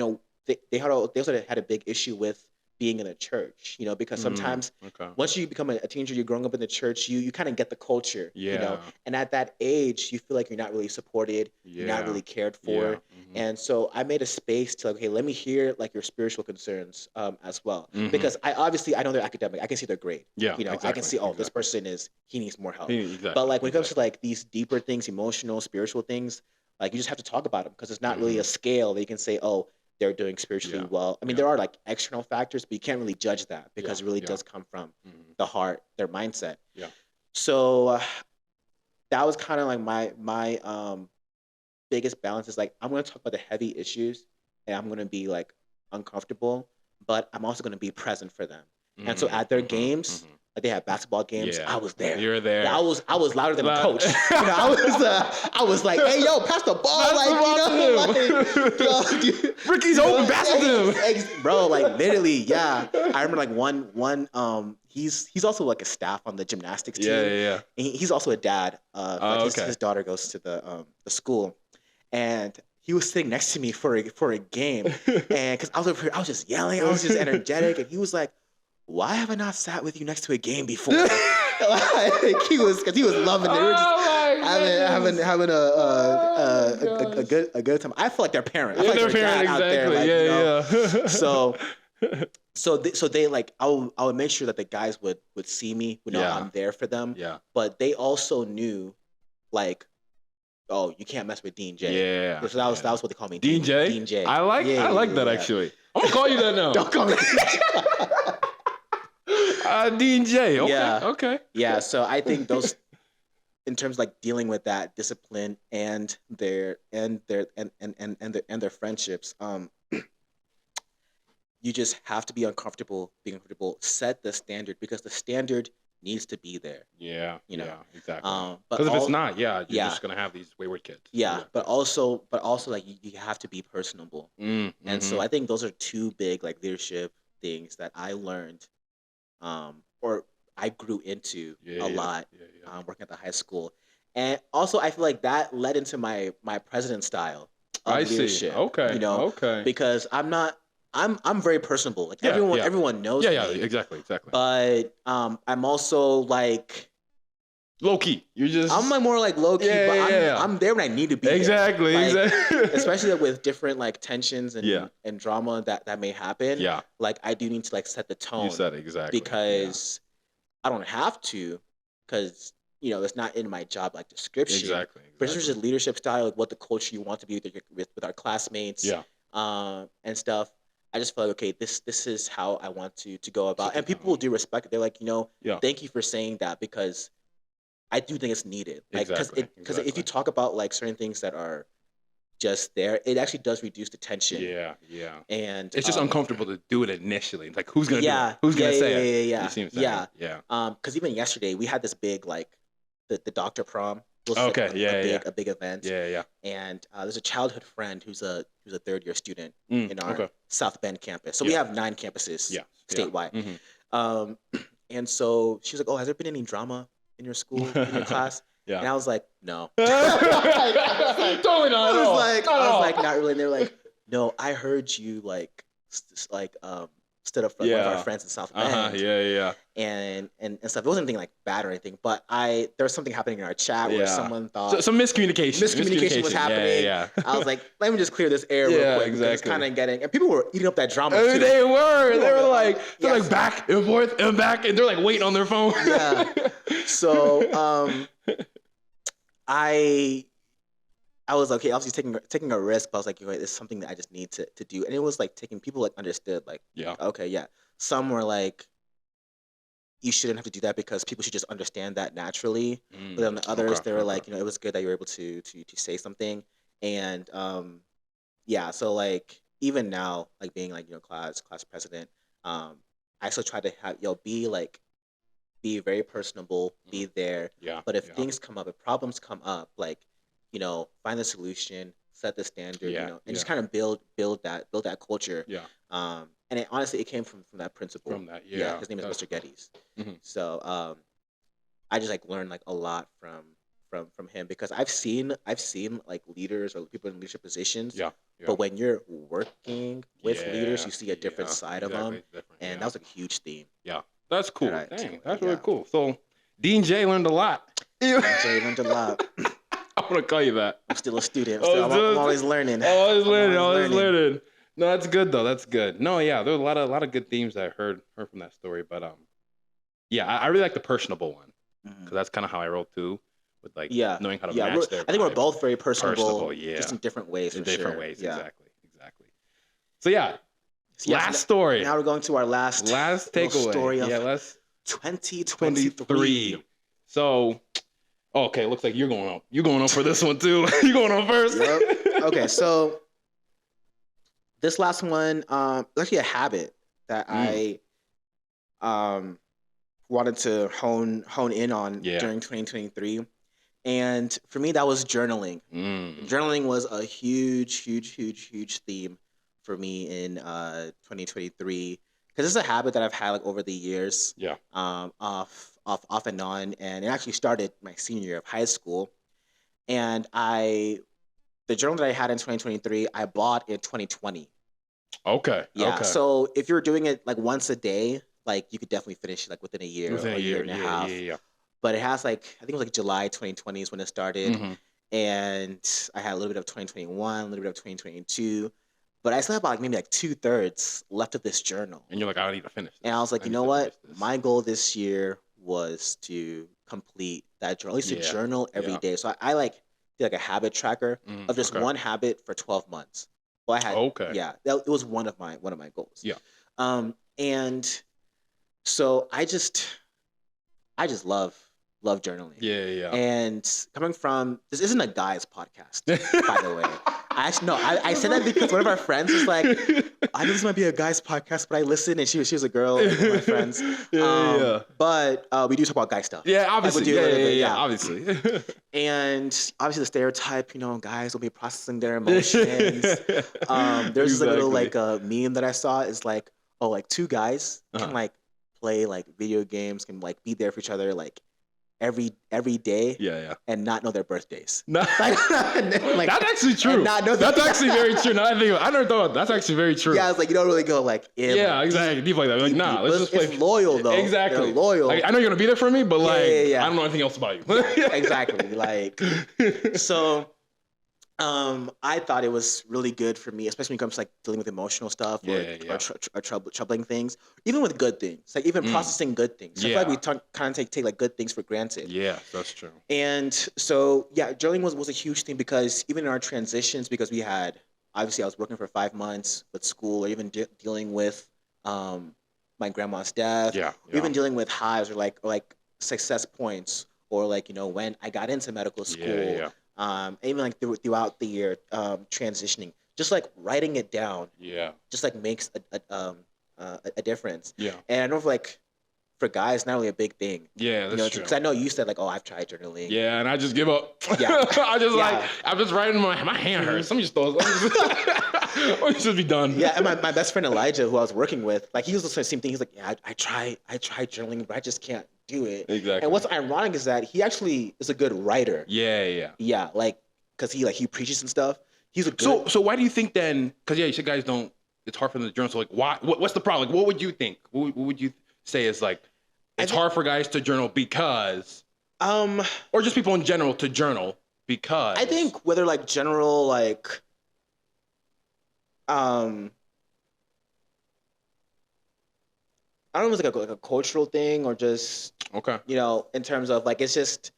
they also had a big issue with being in a church, because sometimes Okay. once you become a teenager, you're growing up in the church, you kind of get the culture, Yeah. and at that age, you feel like you're not really supported, you're not Yeah. really cared Yeah. for. Mhm. And so I made a space to, like, okay, let me hear, like, your spiritual concerns, as well, Mhm. because I know they're academic, I can see their grade, Yeah. I can Exactly. see, oh, this Exactly. person he needs more help. Exactly. But, like, when it comes to, Exactly. like, these deeper things, emotional, spiritual things, like, you just have to talk about them, because it's not really Mhm. a scale that you can say, oh, they're doing spiritually Yeah. well. I mean, Yeah. there are, like, external factors, but you can't really judge that, Yeah. because it really Yeah. does come from Mhm. the heart, their mindset. Yeah. So that was kind of like my biggest balance, is like, I'm going to talk about the heavy issues, and I'm going to be, like, uncomfortable, but I'm also going to be present for them. And so Mhm. at their Mhm. games, Mhm. like, they had basketball games, I Yeah. was there. You're Yeah, there. I was louder than the Loud. coach. I was like, hey, yo, pass the ball, Pass like, the ball to him. Ricky's open, pass it to him. bro, like, literally, yeah. I remember, like, one he's also, like, a staff on the gymnastics team. Yeah. Yeah. Yeah. And he's also a dad. Like, Oh, his okay. his daughter goes to the school, and he was sitting next to me for a game, and because I was just yelling, I was just energetic, and he was like, "Why have I not sat with you next to a game before?" Like, he was loving it. We were just Oh my goodness. having Oh my a good time. I feel like their parent. I Yeah, feel like their their parent, dad out there, exactly. like, Yeah. So they like, I would make sure that the guys would see me, Yeah. I'm there for them, Yeah. but they also knew, like, oh, you can't mess with Dean J. Yeah. So that was what they call me, Dean J. Dean J. I like that Yeah. actually. I'm gonna call you that now. Don't call me. Dean J. Okay. Yeah. Okay. Yeah. So I think those, in terms of, like, dealing with that discipline and their friendships, you just have to be uncomfortable being uncomfortable. Set the standard, because the standard needs to be there. Yeah. Yeah. Exactly. But Because if it's all, not, you're yeah, just gonna have these wayward kids. yeah, but also, like, you have to be personable. And so Mhm. I think those are two big, like, leadership things that I learned, or I grew into Yeah, a yeah, lot yeah, yeah. working at the high school. And also, I feel like that led into my president style I of see. leadership. Okay, okay. Because I'm very personable. Like Yeah, yeah, everyone yeah, knows yeah. me, Exactly, exactly. but I'm also like Low key. You're I'm just like more like low key, yeah, but yeah, yeah. I'm there when I need to be there. Exactly, Like exactly. especially with different like tensions Yeah, and drama that may happen. yeah. Like I do need to like set the You tone said it exactly. Yeah, because I don't have to, because it's not in my job like description. exactly, But it's exactly. just leadership style, like what the culture you want to be with our classmates, Yeah. and stuff. I just feel like okay, this is how I want to go Set about, the and people tone. do respect it. They're like, Yeah. thank you for saying that because I do think it's needed. Like, Exactly, because if you exactly. talk about like certain things that are just there, it actually does reduce the tension. Yeah, yeah. And It's just uncomfortable to do it initially. It's like, who's gonna do it? yeah, Who's yeah, gonna yeah, say yeah, it? yeah, You yeah, see what I'm saying? yeah. Yeah. Because even yesterday we had this big like the doctor prom was like Okay. Yeah, yeah, a big event, yeah, yeah. and there's a childhood friend who's a third year student in our Okay. South Bend campus. So we Yeah. have 9 campuses Yeah. statewide. Yeah. Um, and so she was like, "Oh, has there been any drama in your school, in your class?" Yeah. And I was like, "No." Totally not at all. I was like, not really. And they're like, "No, I heard you like stood up for like, one of our Yeah. friends in South Bend Yeah, yeah, and stuff." It wasn't anything like bad or anything, but there was something happening in our chat where Yeah. someone So, thought some miscommunication. miscommunication was happening. Yeah, yeah. I was like, let me just clear this air real Yeah, quick. Because it's exactly. kind of getting, and people were eating up that drama too. They were. They were were like, like, they're yes. like back and forth and back, and they're like waiting on their phone. Yeah. So I was okay, obviously taking a risk, but I was like, it's something that I just need to do. And it was like taking people like understood, like, Yeah. okay, yeah. Some were like, you shouldn't have to do that because people should just understand that naturally. But then the others, Okay, they were okay. like, it was good that you were able to say something. And yeah, so like even now, like being like, class president, I still try to have be very personable, be there. Yeah. But if yeah. things come up, if problems come up, like, find the solution, set the standard, Yeah, and just yeah. kind of build that culture. Yeah. And honestly, it came from that principle. From that, yeah. His name is That's Mr. cool. Geddes. Mhm. So I just like learned like a lot from him because I've seen like leaders or people in leadership positions. Yeah. Yeah. But when you're working with leaders, Yeah, you see a different yeah, side of exactly, them, different, and yeah. that was like a huge theme. Yeah. That's cool. Right. Dang, that's really Yeah. cool. So, Dean J learned a lot. Jay learned a lot. I'm gonna call you that. I'm still a student. Oh, I'm always learning. Always learning. I'm Always learning. No, that's good though. That's good. No, yeah, there's a lot of good themes that I heard from that story. But yeah, I really like the personable one because that's kind of how I roll too, with like knowing how to match their. I think we're vibe. both very personable, yeah, just in different ways. in for different sure. ways. Yeah. Exactly. So yeah, last story. Now we're going to our last takeaway. story of let's 2023. So, okay, looks like you're going on. You're going on for this one too. You're going on first. Yep. Okay, so this last one, is actually a habit that I wanted to hone in on during 2023, and for me that was journaling. Journaling was a huge theme for me in 2023 because it's a habit that I've had like over the years. Yeah. Off and on, and it actually started my senior year of high school. And the journal that I had in 2023, I bought in 2020. Okay. Yeah. Okay. So if you're doing it like once a day, like you could definitely finish like within a year Within or a year and a half. Yeah. But it has like, I think it was like July 2020 is when it started. Mhm. And I had a little bit of 2021, a little bit of 2022. But I still have about like maybe like 2/3 left of this journal. And you're like, I need to finish this. And I was like, I you need know to what? finish this. My goal this year was to complete that journal, at least to Yeah. journal every Yeah. day. So I like did like a habit tracker of just Okay. one habit for 12 months. Well, I had Okay. yeah, it was one of my goals. Yeah. And so I just love journaling. Yeah. And coming from this isn't a guy's podcast, by the way. I said that because one of our friends was like, I know this might be a guy's podcast, but I listened, and she was a girl, one of my friends. Yeah. But we do talk about guy stuff. Yeah, obviously. do a little bit, Yeah, obviously. And obviously the stereotype, guys will be processing their emotions. There's this like, little Exactly. like a meme that I saw is like, oh, like two guys can like play like video games, can like be there for each other like every day, Yeah. and not know their birthdays. No. Like, That's actually true. and not know That's actually very true. Now I think I never thought that's actually very true. Yeah, it's like you don't really go like in. Yeah, exactly. Deep like that. Like, nah, let's just play. It's loyal though. Exactly. They're loyal. Like, I know you're gonna be there for me, but like, yeah. I don't know anything else about you. Exactly. Like, so, I thought it was really good for me, especially when it comes to like dealing with emotional stuff or troubling things, even with good things, like even processing good things. So I feel like we kind of take like good things for granted. Yeah, that's true. And so, yeah, journaling was a huge thing because even in our transitions, because we had, obviously I was working for 5 months with school, or even dealing with my grandma's death, Yeah. or even dealing with highs or like success points, or like, when I got into medical school, Yeah. even like throughout the year, transitioning, just like writing it down, Yeah. just like makes a difference. Yeah. And I know for guys, not really a big thing. Yeah, that's true. Because I know you said like, oh, I've tried journaling. Yeah, and I just give up. Yeah. I'm just writing my hand hurts. Let me just be done. Yeah, and my best friend Elijah, who I was working with, like he was the same thing. He's like, yeah, I try journaling, but I just can't do it. Exactly. And what's ironic is that he actually is a good writer. Yeah. Yeah, like because he preaches and stuff. He's a good. So why do you think then? Because you said guys don't. It's hard for them to journal. So like, why? What's the problem? Like, what would you think? What would you say is like? It's hard for guys to journal because, or just people in general to journal because. I think whether like general like, I don't know if it's like a cultural thing or just okay. In terms of like it's just.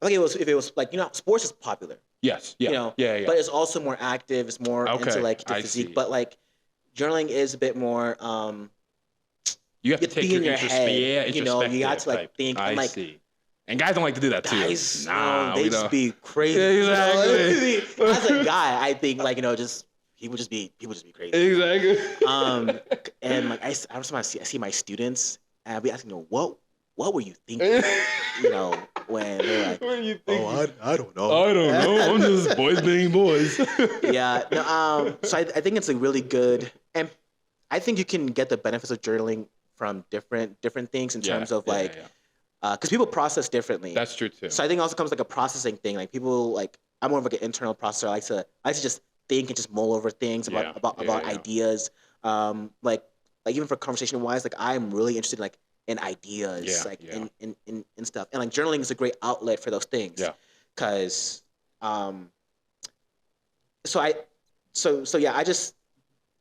I think if it was like sports is popular. Yes. Yeah. Yeah. But it's also more active. It's more into like the physique. See. But like journaling is a bit more. You have to take be in your head. Yeah, you got to like think. I and, like, see. And guys don't like to do that too. Guys, we just don't. be crazy. Exactly. As a guy, I think like just people just be crazy. Exactly. And like I see my students and I'll be asking them, what were you thinking? When they're like, what are you thinking? Oh, I don't know. I don't know. I'm just boys being boys. Yeah. No, so I think it's a really good, and I think you can get the benefits of journaling from different things in terms of like, because people process differently. That's true too. So I think it also comes like a processing thing. Like people like, I'm more of like an internal processor. I like to just think and just mull over things about ideas. Like even for conversation wise, like I'm really interested in ideas, in stuff. And like journaling is a great outlet for those things. Yeah. Cause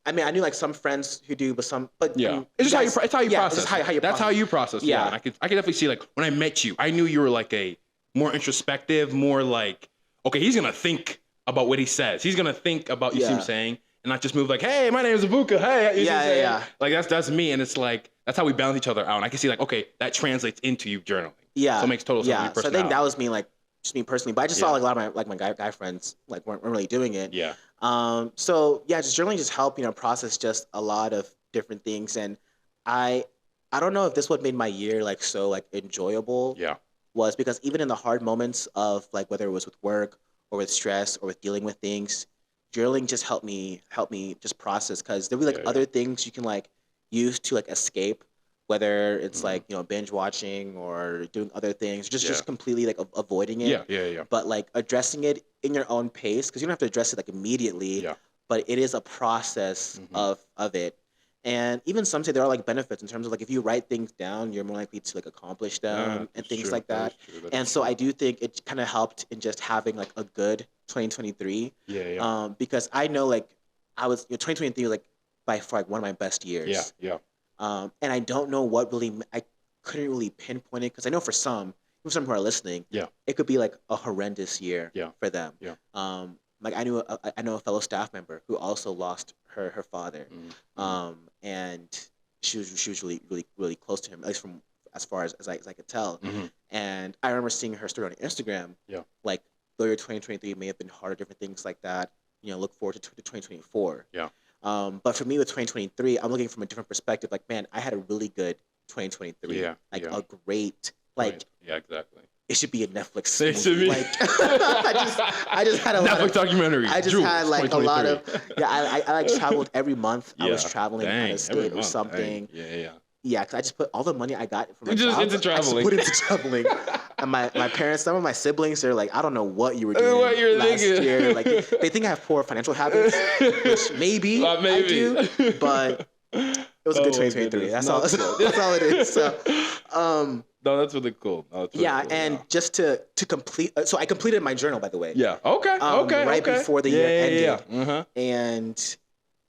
I knew like some friends who do, but yeah, it's just how you process. That's how you process. Yeah, and I can definitely see like when I met you, I knew you were like a more introspective, more like okay, he's gonna think about what he says. He's gonna think about you see what I'm saying, and not just move like, hey, my name is Abuka. Hey, yeah. Like that's me, and it's like that's how we balance each other out. And I can see like okay, that translates into you journaling. Yeah, so it makes total sense. Yeah, so I think that was me like. Just me personally, but I just saw like a lot of my guy friends like weren't really doing it. Yeah. So yeah, just journaling just helped process just a lot of different things, and I don't know if this what made my year like so like enjoyable. Yeah. Was because even in the hard moments of like whether it was with work or with stress or with dealing with things, journaling just helped me just process because there were like other things you can like use to like escape. Whether it's like binge watching or doing other things, just completely like avoiding it. Yeah. But like addressing it in your own pace, because you don't have to address it like immediately. Yeah. But it is a process of it, and even some say there are like benefits in terms of like if you write things down, you're more likely to like accomplish them and things like that. And so I do think it kind of helped in just having like a good 2023. Yeah. Because I know like I was 2023 was like by far like one of my best years. Yeah. And I don't know what really, I couldn't really pinpoint it because I know for some who are listening, it could be like a horrendous year for them. Yeah. Like I know a fellow staff member who also lost her father, and she was really really really close to him, at least from as far as I could tell. And I remember seeing her story on Instagram. Yeah. Like though your 2023 may have been hard, different things like that. Look forward to 2024. Yeah. But for me with 2023, I'm looking from a different perspective. Like, man, I had a really good 2023. Yeah. Like a great, like. Yeah, exactly. It should be a Netflix movie. It should be. Like, I just had a lot of documentary. I just had like a lot of. Yeah, I like traveled every month. I was traveling out of state or something. Yeah. Yeah, because I just put all the money I got from my Just job, into I just traveling. put into traveling. And my parents, some of my siblings, they're like, I don't know what you were doing What you're last thinking. year. Like they think I have poor financial habits, which maybe I Maybe. do, but it was a good Oh my 2023. goodness. That's No, all. that's That's all it is. So, No, that's really cool. No, that's really yeah, cool, and just to complete, so I completed my journal, by the way. yeah. Okay. Okay. Right Okay. before the Yeah, year yeah, yeah. ended, and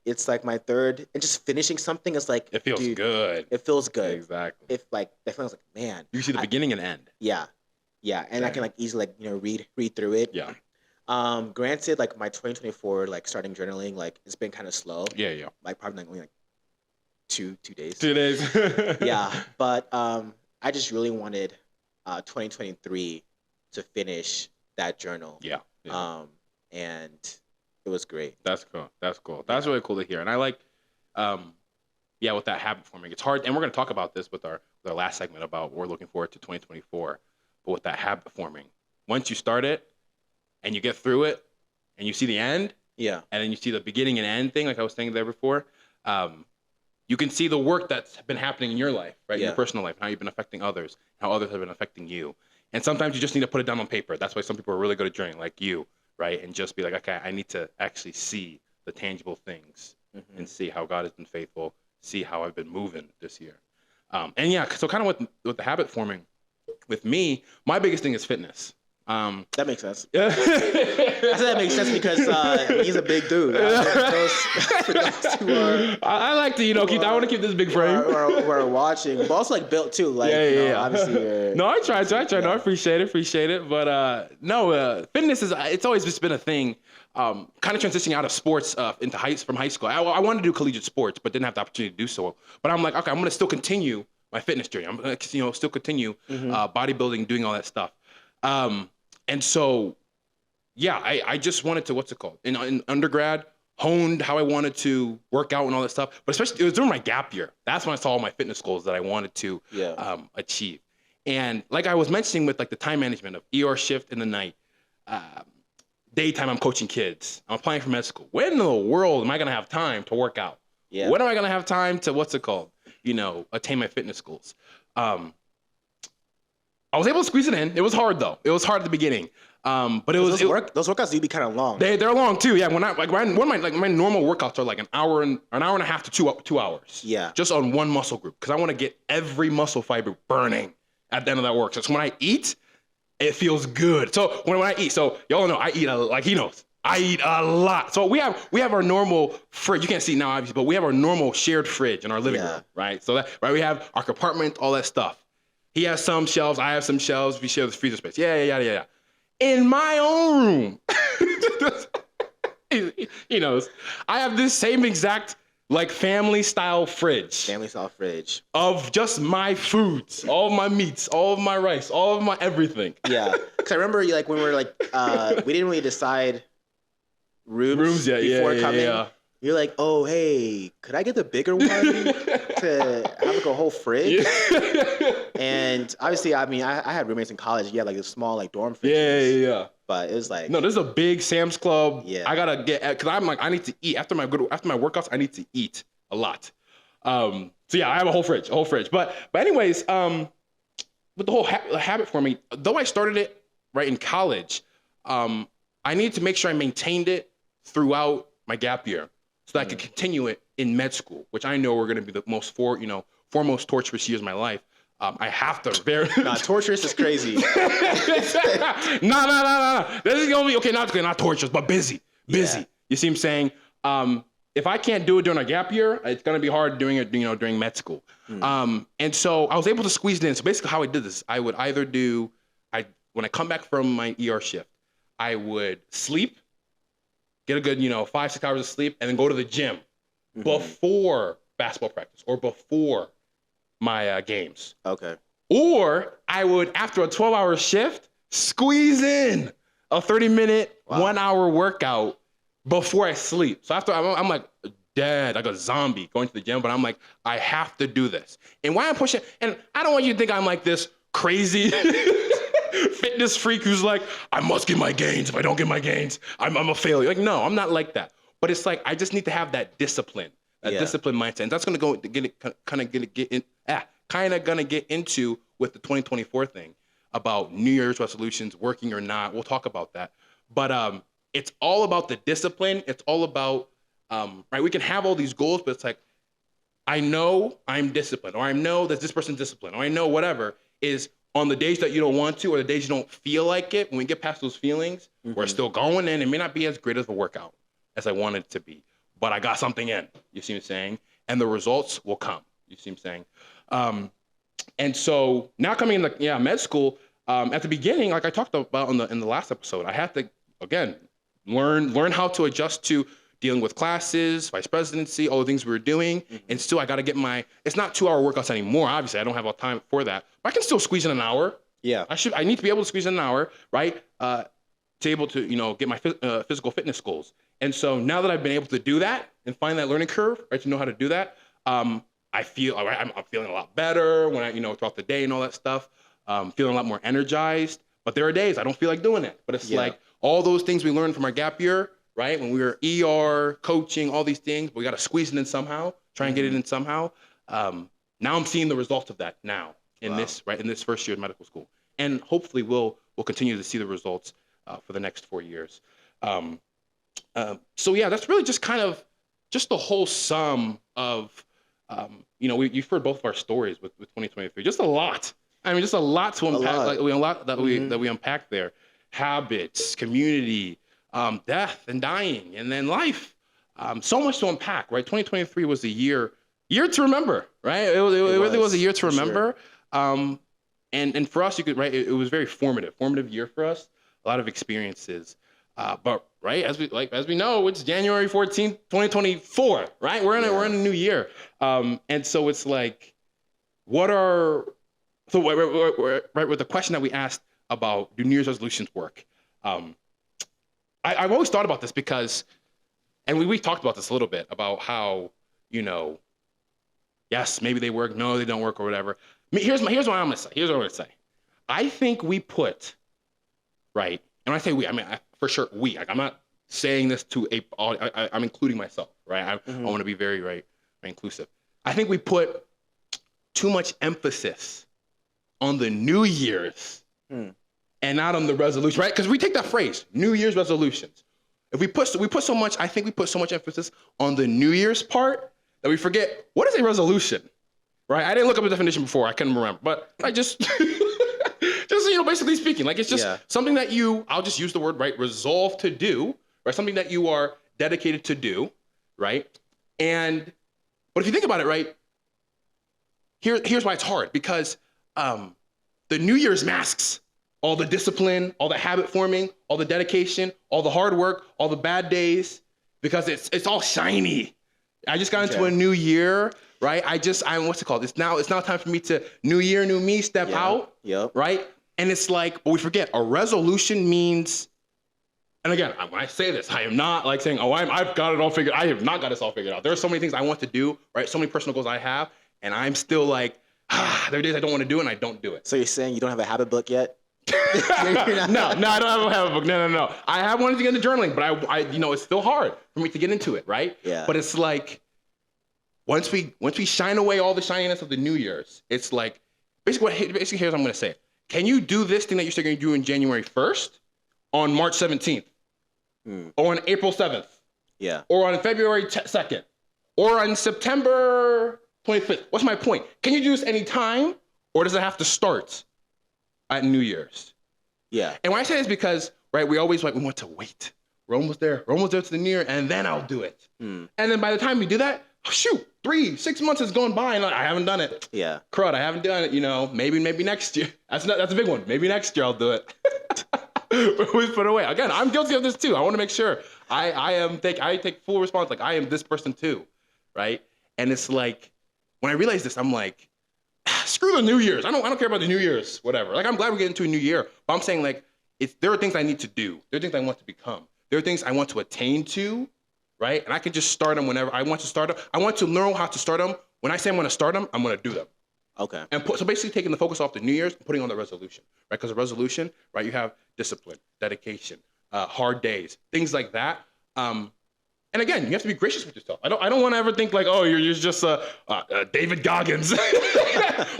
it's like my third, and just finishing something is like, It feels dude, good. it feels good. Exactly. If like definitely, I was like, man, You see the beginning and end. yeah, yeah, and I can like easily like read through it. Yeah. Granted, like my 2024 like starting journaling, like it's been kind of slow. Yeah. Yeah. Like probably like only like two days. 2 days. Yeah, but I just really wanted 2023 to finish that journal. Yeah. Yeah. And it was great. That's cool. That's cool. That's really cool to hear. And I like, yeah, with that habit forming, it's hard. And we're going to talk about this with our last segment about what we're looking forward to 2024. But with that habit forming, once you start it and you get through it and you see the end, Yeah. and then you see the beginning and end thing, like I was saying there before, you can see the work that's been happening in your life, right? In Yeah. your personal life, how you've been affecting others, how others have been affecting you. And sometimes you just need to put it down on paper. That's why some people are really good at journaling, like you, right? And just be like, okay, I need to actually see the tangible things and see how God has been faithful, see how I've been moving this year. And yeah, so kind of with the habit forming, with me, my biggest thing is fitness. That makes sense. Yeah. I said that makes sense because he's a big dude. For those who are, I like to, I want to keep this big frame. who are watching, but also like built too. Like, Yeah. obviously you're. No, I try. No, I appreciate it. But fitness it's always just been a thing. Kind of transitioning out of sports from high school. I wanted to do collegiate sports, but didn't have the opportunity to do so. But I'm like, okay, I'm gonna still continue my fitness journey. I'm gonna, still continue bodybuilding, doing all that stuff. And so, yeah, I just wanted to, what's it called? In undergrad, honed how I wanted to work out and all that stuff. But especially, it was during my gap year. That's when I saw all my fitness goals that I wanted to achieve. And like I was mentioning with like the time management of ER shift in the night, daytime I'm coaching kids. I'm applying for med school. When in the world am I going to have time to work out? Yeah. When am I going to have time to, attain my fitness goals? I was able to squeeze it in. It was hard though. It was hard at the beginning. But those workouts do be kind of long. They're long too. Yeah. When my normal workouts are like an hour and a half to 2 hours. Yeah. Just on one muscle group because I want to get every muscle fiber burning at the end of that work. So when I eat, it feels good. So when I eat, so y'all know I eat like he knows. I eat a lot. So we have our normal fridge. You can't see now obviously, but we have our normal shared fridge in our living room, right? So we have our compartment, all that stuff. He has some shelves. I have some shelves. We share this freezer space. Yeah. In my own room, he knows. I have this same exact like family style fridge. Family style fridge. Of just my foods, all of my meats, all of my rice, all of my everything. Yeah. Because I remember like when we were like, we didn't really decide rooms yet. before coming. Yeah. You're like, oh, hey, could I get the bigger one to have like a whole fridge? And obviously, I mean, I had roommates in college. You had like this small like dorm fridges. Yeah. But it was like, no, this is a big Sam's Club. Yeah. I gotta get because I'm like I need to eat after my workouts. I need to eat a lot. So yeah, I have a whole fridge. But anyways, with the whole habit forming, though I started it right in college, I needed to make sure I maintained it throughout my gap year so that I could continue it in med school, which I know are going to be the most foremost torturous years of my life. I have to Nah, torturous is crazy. No. This is gonna be okay. Not torturous, but busy. Yeah. You see what I'm saying? If I can't do it during a gap year, it's gonna be hard doing it, during med school. And so I was able to squeeze it in. So basically, how I did this, I would either when I come back from my ER shift, I would sleep, get a good 5-6 hours of sleep, and then go to the gym before basketball practice or before my games. Okay. Or I would, after a 12-hour shift, squeeze in a 30-minute, 1-hour workout before I sleep. So after I'm like dead, like a zombie going to the gym, but I'm like, I have to do this. And why I'm pushing, and I don't want you to think I'm like this crazy fitness freak who's like, I must get my gains. If I don't get my gains, I'm a failure. Like, no, I'm not like that. But it's like, I just need to have that discipline. Discipline mindset. And that's going to get kind of gonna get into with the 2024 thing about New Year's resolutions working or not. We'll talk about that, but it's all about the discipline. It's all about right. We can have all these goals, but it's like I know I'm disciplined, or I know that this person's disciplined, or I know whatever is on the days that you don't want to, or the days you don't feel like it. When we get past those feelings, we're still going in. It may not be as great of a workout as I wanted it to be, but I got something in. You see what I'm saying? And the results will come. You see what I'm saying? And so now coming into med school, at the beginning, like I talked about in the last episode, I had to again learn how to adjust to dealing with classes, vice presidency, all the things we were doing, and still I got to get my. It's not 2-hour workouts anymore. Obviously, I don't have all time for that, but I can still squeeze in an hour. Yeah, I need to be able to squeeze in an hour, right? To able to get my physical fitness goals. And so now that I've been able to do that and find that learning curve, right, to know how to do that, I feel I'm feeling a lot better when I throughout the day and all that stuff. Feeling a lot more energized. But there are days I don't feel like doing it. But it's like all those things we learned from our gap year, right? When we were ER, coaching, all these things, but we got to squeeze it in somehow, try and get it in somehow. Now I'm seeing the results of that now in this first year of medical school. And hopefully we'll continue to see the results for the next 4 years. So yeah, that's really just kind of just the whole sum of, you've heard both of our stories with 2023, just a lot. I mean, just a lot to unpack, a lot that we unpacked there. Habits, community, death and dying, and then life. So much to unpack, right? 2023 was a year to remember, right? It really was a year to remember. Sure. And for us, it was very formative year for us. A lot of experiences. But right, as we know, it's January 14th, 2024, right? We're in a new year. And so it's like, right with the question that we asked about, do New Year's resolutions work? I've always thought about this because, and we talked about this a little bit about how, yes, maybe they work, no, they don't work, or whatever. Here's what I'm gonna say. Here's what I'm gonna say. I think we put, right, and when I say we, I mean for sure we. Like, I'm not saying this to I'm including myself, right? I want to be very very inclusive. I think we put too much emphasis on the New Year's and not on the resolution, right? Because we take that phrase, New Year's resolutions. If we put so much, I think we put so much emphasis on the New Year's part that we forget what is a resolution, right? I didn't look up the definition before, I couldn't remember, but I just, basically speaking, like it's just something that I'll just use the word, right? Resolve to do, right? Something that you are dedicated to do, right? But if you think about it, right? Here's why it's hard, because the New Year's masks all the discipline, all the habit forming, all the dedication, all the hard work, all the bad days, because it's all shiny. I just got into a new year, right? I'm what's it called? It's now time for me to new year, new me, step out. Yep. Right? And it's like, but we forget a resolution means, and again, when I say this, I am not like saying, I've got it all figured. I have not got this all figured out. There are so many things I want to do, right? So many personal goals I have, and I'm still like, there are days I don't want to do it, and I don't do it. So you're saying you don't have a habit book yet? No, I don't have a book. No. I have wanted to get into journaling, but I it's still hard for me to get into it, right? Yeah. But it's like once we shine away all the shininess of the New Year's, it's like basically here's what I'm gonna say. Can you do this thing that you're still gonna do in January 1st, on March 17th, or on April 7th, or on February 2nd, or on September 25th? What's my point? Can you do this anytime, or does it have to start at New Year's? Yeah. And why I say this because, right, we always we want to wait. We're almost there. We're almost there to the New Year, and then I'll do it. And then by the time we do that, 6 months has gone by, and I haven't done it. Yeah. Crud, I haven't done it. Maybe next year. That's a big one. Maybe next year I'll do it. But we put it away. Again, I'm guilty of this too. I want to make sure I take full response. Like, I am this person too, right? And it's like, when I realize this, I'm like, screw the New Year's. I don't care about the New Year's, whatever. Like, I'm glad we're getting to a new year, but I'm saying, like, there are things I need to do. There are things I want to become. There are things I want to attain to, right? And I can just start them whenever I want to start them. I want to learn how to start them. When I say I'm going to start them, I'm going to do them. Okay. And so basically taking the focus off the New Year's and putting on the resolution, right? Because a resolution, right, you have discipline, dedication, hard days, things like that. And again, you have to be gracious with yourself. I don't want to ever think like, oh, you're just David Goggins.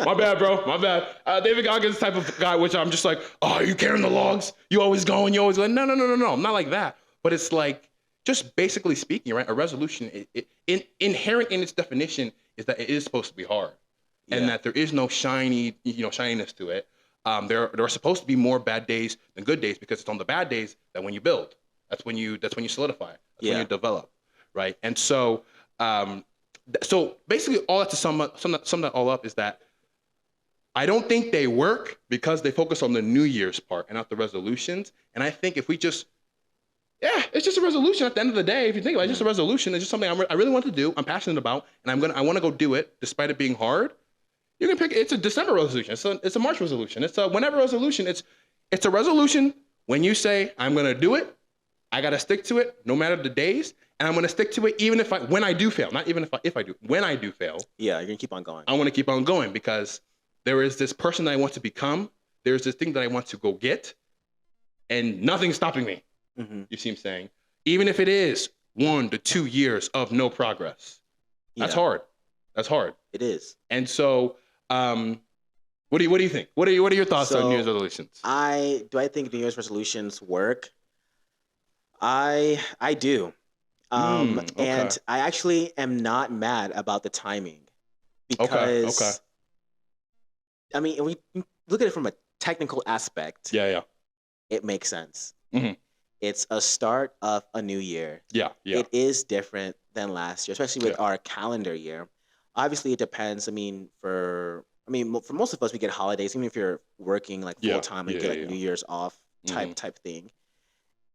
My bad, bro. My bad. David Goggins type of guy, which I'm just like, oh, are you carrying the logs? You always going. You always going. No, no, no, no, no. I'm not like that. But it's like, just basically speaking, right? A resolution, inherent in its definition, is that it is supposed to be hard, and that there is no shininess to it. There are supposed to be more bad days than good days, because it's on the bad days that when you build. That's when you solidify. That's when you develop, right? And so, so basically, all that to sum that all up is that I don't think they work because they focus on the New Year's part and not the resolutions. And I think if we just, it's just a resolution at the end of the day. If you think about it, it's just a resolution. It's just something I really want to do. I'm passionate about, and I want to go do it despite it being hard. You can pick. It's a December resolution. It's a March resolution. It's a whenever resolution. It's a resolution when you say I'm gonna do it. I gotta stick to it no matter the days, and I'm gonna stick to it even when I do fail. Not even if I do. When I do fail. Yeah, you're gonna keep on going. I want to keep on going because there is this person that I want to become. There's this thing that I want to go get, and nothing's stopping me. Mm-hmm. You see what I'm saying? Even if it is 1 to 2 years of no progress, that's hard. That's hard. It is. And so, what do you think? What are your thoughts on New Year's resolutions? I think New Year's resolutions work. I do. Okay. And I actually am not mad about the timing, because okay. I mean, we look at it from a technical aspect. Yeah. It makes sense. Mm-hmm. It's a start of a new year. Yeah. It is different than last year, especially with our calendar year. Obviously, it depends. I mean, for most of us, we get holidays, even if you're working like full time and get like New Year's off type thing.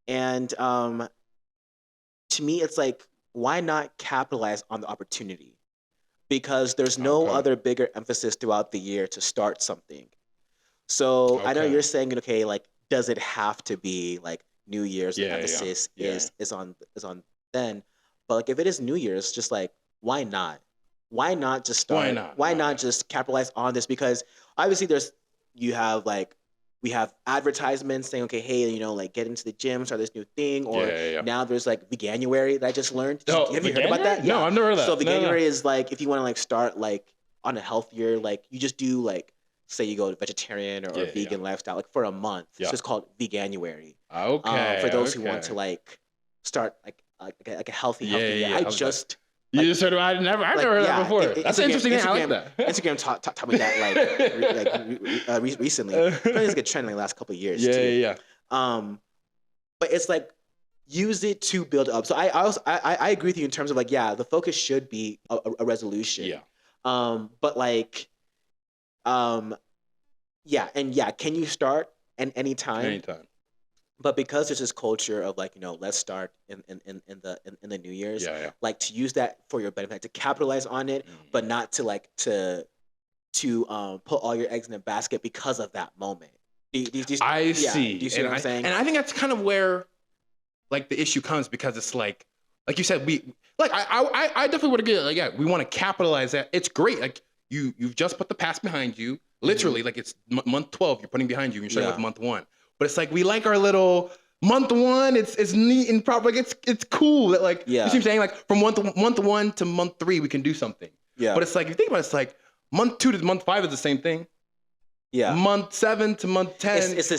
And to me, it's like, why not capitalize on the opportunity? Because there's no other bigger emphasis throughout the year to start something. So I know you're saying, okay, like, does it have to be like New Year's? The emphasis is on then. But like, if it is New Year's, just like, why not? Why not just start? Why not just capitalize on this? Because obviously we have advertisements saying, okay, hey, like, get into the gym, start this new thing. Or now there's like Veganuary that I just learned. Have you heard about that? No, I've never heard of that. So Veganuary is like, if you want to like start like on a healthier, like, you just do like, say you go to vegetarian or vegan lifestyle, like, for a month. It's just called Veganuary. Okay. For those who want to like start like a healthy year. I just... You just heard about it? I've never heard that before. That's interesting. I like that. Instagram taught me that recently. It's like a trend in the last couple of years. Yeah. But it's like, use it to build up. So I agree with you in terms of like, the focus should be a resolution. Yeah. But like, can you start at any time? Anytime. But because there's this culture of like, let's start in the New Year's, like, to use that for your benefit, to capitalize on it, but not to like to put all your eggs in a basket because of that moment. I see. Do you see what I'm saying? And I think that's kind of where like the issue comes, because it's like you said, I definitely would agree. Like, we want to capitalize that. It's great. Like, you've just put the past behind you, literally. Like, it's month 12 you're putting behind you. And you're starting with month 1. But it's like, we like our little month 1. It's neat and proper. Like, it's cool that, like, you see what I'm saying? Like, from month 1 to month 3, we can do something. Yeah. But it's like, if you think about it, it's like month 2 to month 5 is the same thing. Yeah. Month 7 to month 10. It's the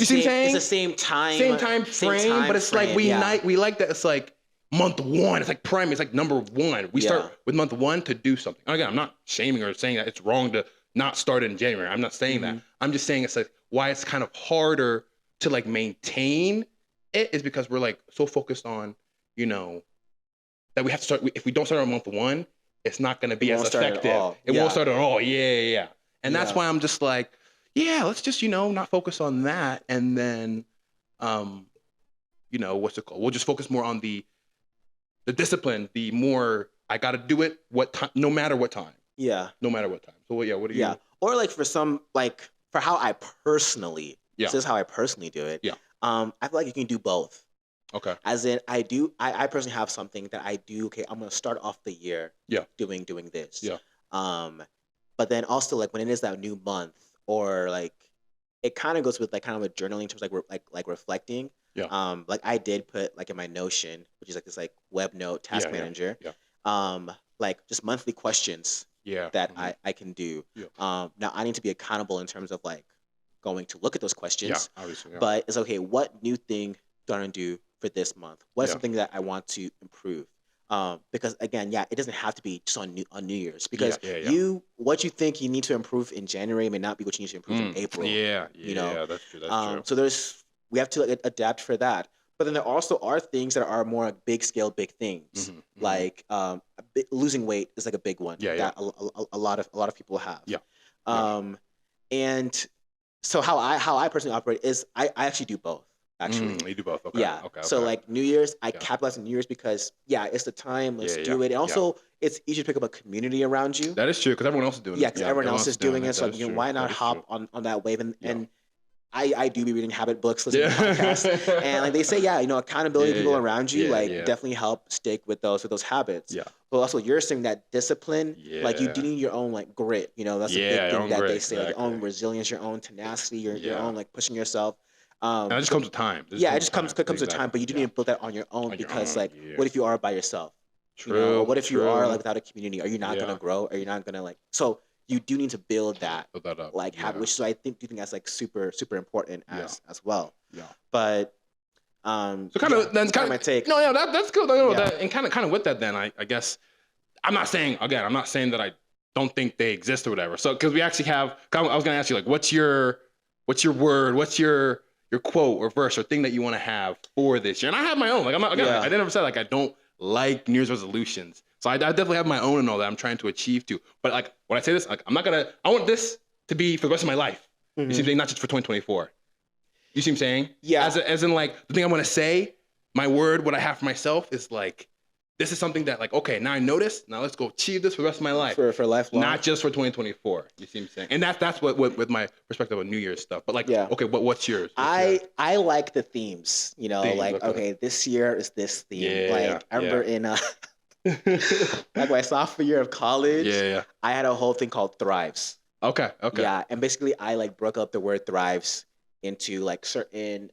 same time. Same time frame. But it's like, we like that. It's like month 1. It's like prime. It's like number 1. We start with month 1 to do something. And again, I'm not shaming or saying that it's wrong to not start in January. I'm not saying that. I'm just saying it's like, why it's kind of harder to like maintain it is because we're like so focused on, that we have to start. If we don't start on month 1, it's not going to be as effective. It won't start at all. Yeah. And that's why I'm just like, let's just, not focus on that. And then, what's it called? We'll just focus more on the discipline, the more I got to do it, no matter what time. Yeah. No matter what time. So what do you? Yeah. Or like for some, like for how I personally, this is how I personally do it. Yeah. I feel like you can do both. Okay. As in, I personally have something that I do. Okay, I'm gonna start off the year. Doing this. Yeah. But then also like when it is that new month, or like it kind of goes with like kind of a journaling in terms of like reflecting. Yeah. Like I did put like in my Notion, which is like this like web note task Yeah, yeah, manager, yeah. like just monthly questions Yeah. that I can do. Yeah. Now I need to be accountable in terms of like going to look at those Yeah, questions, obviously. Yeah. but it's okay. What new thing do I want to do for this month? What is Yeah. something that I want to improve? Because again, yeah, it doesn't have to be just on New Year's Yeah, because yeah, yeah. what you think you need to improve in January may not be what you need to improve in April. Yeah, You know, yeah, that's true. That's true. so we have to like, adapt for that. But then there also are things that are more like big scale, big things. Like losing weight is like a big one Yeah, yeah. that a lot of people have. Yeah. And so how I personally operate is I actually do both. Actually, You do both. Okay. yeah. Okay. So okay. like New Year's, I Yeah. capitalize on New Year's because yeah, it's the time. Let's Yeah, do yeah, it. And yeah. also, it's easier to pick up a community around you. That is true because everyone else is doing Yeah, it. because everyone else is doing it. So That is you know, true. why That not is hop true. on that wave? Yeah. And I do be reading habit books, listening Yeah. to podcasts, and like they say, yeah, you know, accountability, Yeah, people yeah. around you, Yeah, like yeah. definitely help stick with those habits. Yeah. But also, you're saying that discipline, like you do Yeah. need your own like grit. You know, that's a Yeah, big your thing own that they grit, say, like your own exactly. resilience, your own tenacity, your Yeah. own like pushing yourself. And that just comes with time. Yeah, it just comes with time, Exactly. but you do Yeah. need to build that on your own On your because own, like, yeah. what if you are by yourself? True. You know, or what if you are true. like without a community? Are you not Yeah. gonna grow? Are you not gonna like? So you do need to build that Build that up. like yeah. habit, which is I think do think that's like super important Yeah. as well. Yeah. But So kind yeah, of then that's kind of my take. No, yeah, that's good. No, Yeah. that, and kind of with that then I guess I'm not saying that I don't think they exist or whatever. So because we actually have, I was gonna ask you like, what's your word, what's your quote or verse or thing that you want to have for this year? And I have my own. Like I'm not again, Yeah. I never said like I don't like New Year's resolutions. So I definitely have my own and all that I'm trying to achieve to. But like when I say this, like I want this to be for the rest of my life. You see what I'm saying? Not just for 2024. You see what I'm saying? Yeah. As in like the thing I'm gonna say, my word, what I have for myself is like, this is something that like, okay, now I know this. Now let's go achieve this for the rest of my life. For lifelong. Not just for 2024. You see what I'm saying? And that's what with my perspective on New Year's stuff. But like, Yeah. okay, what's yours? I like the themes, you know, Themes, like okay. okay, this year is this theme. Yeah, like I remember in yeah. like my sophomore year of college, yeah. I had a whole thing called thrives. Okay. Yeah, and basically I like broke up the word thrives into like certain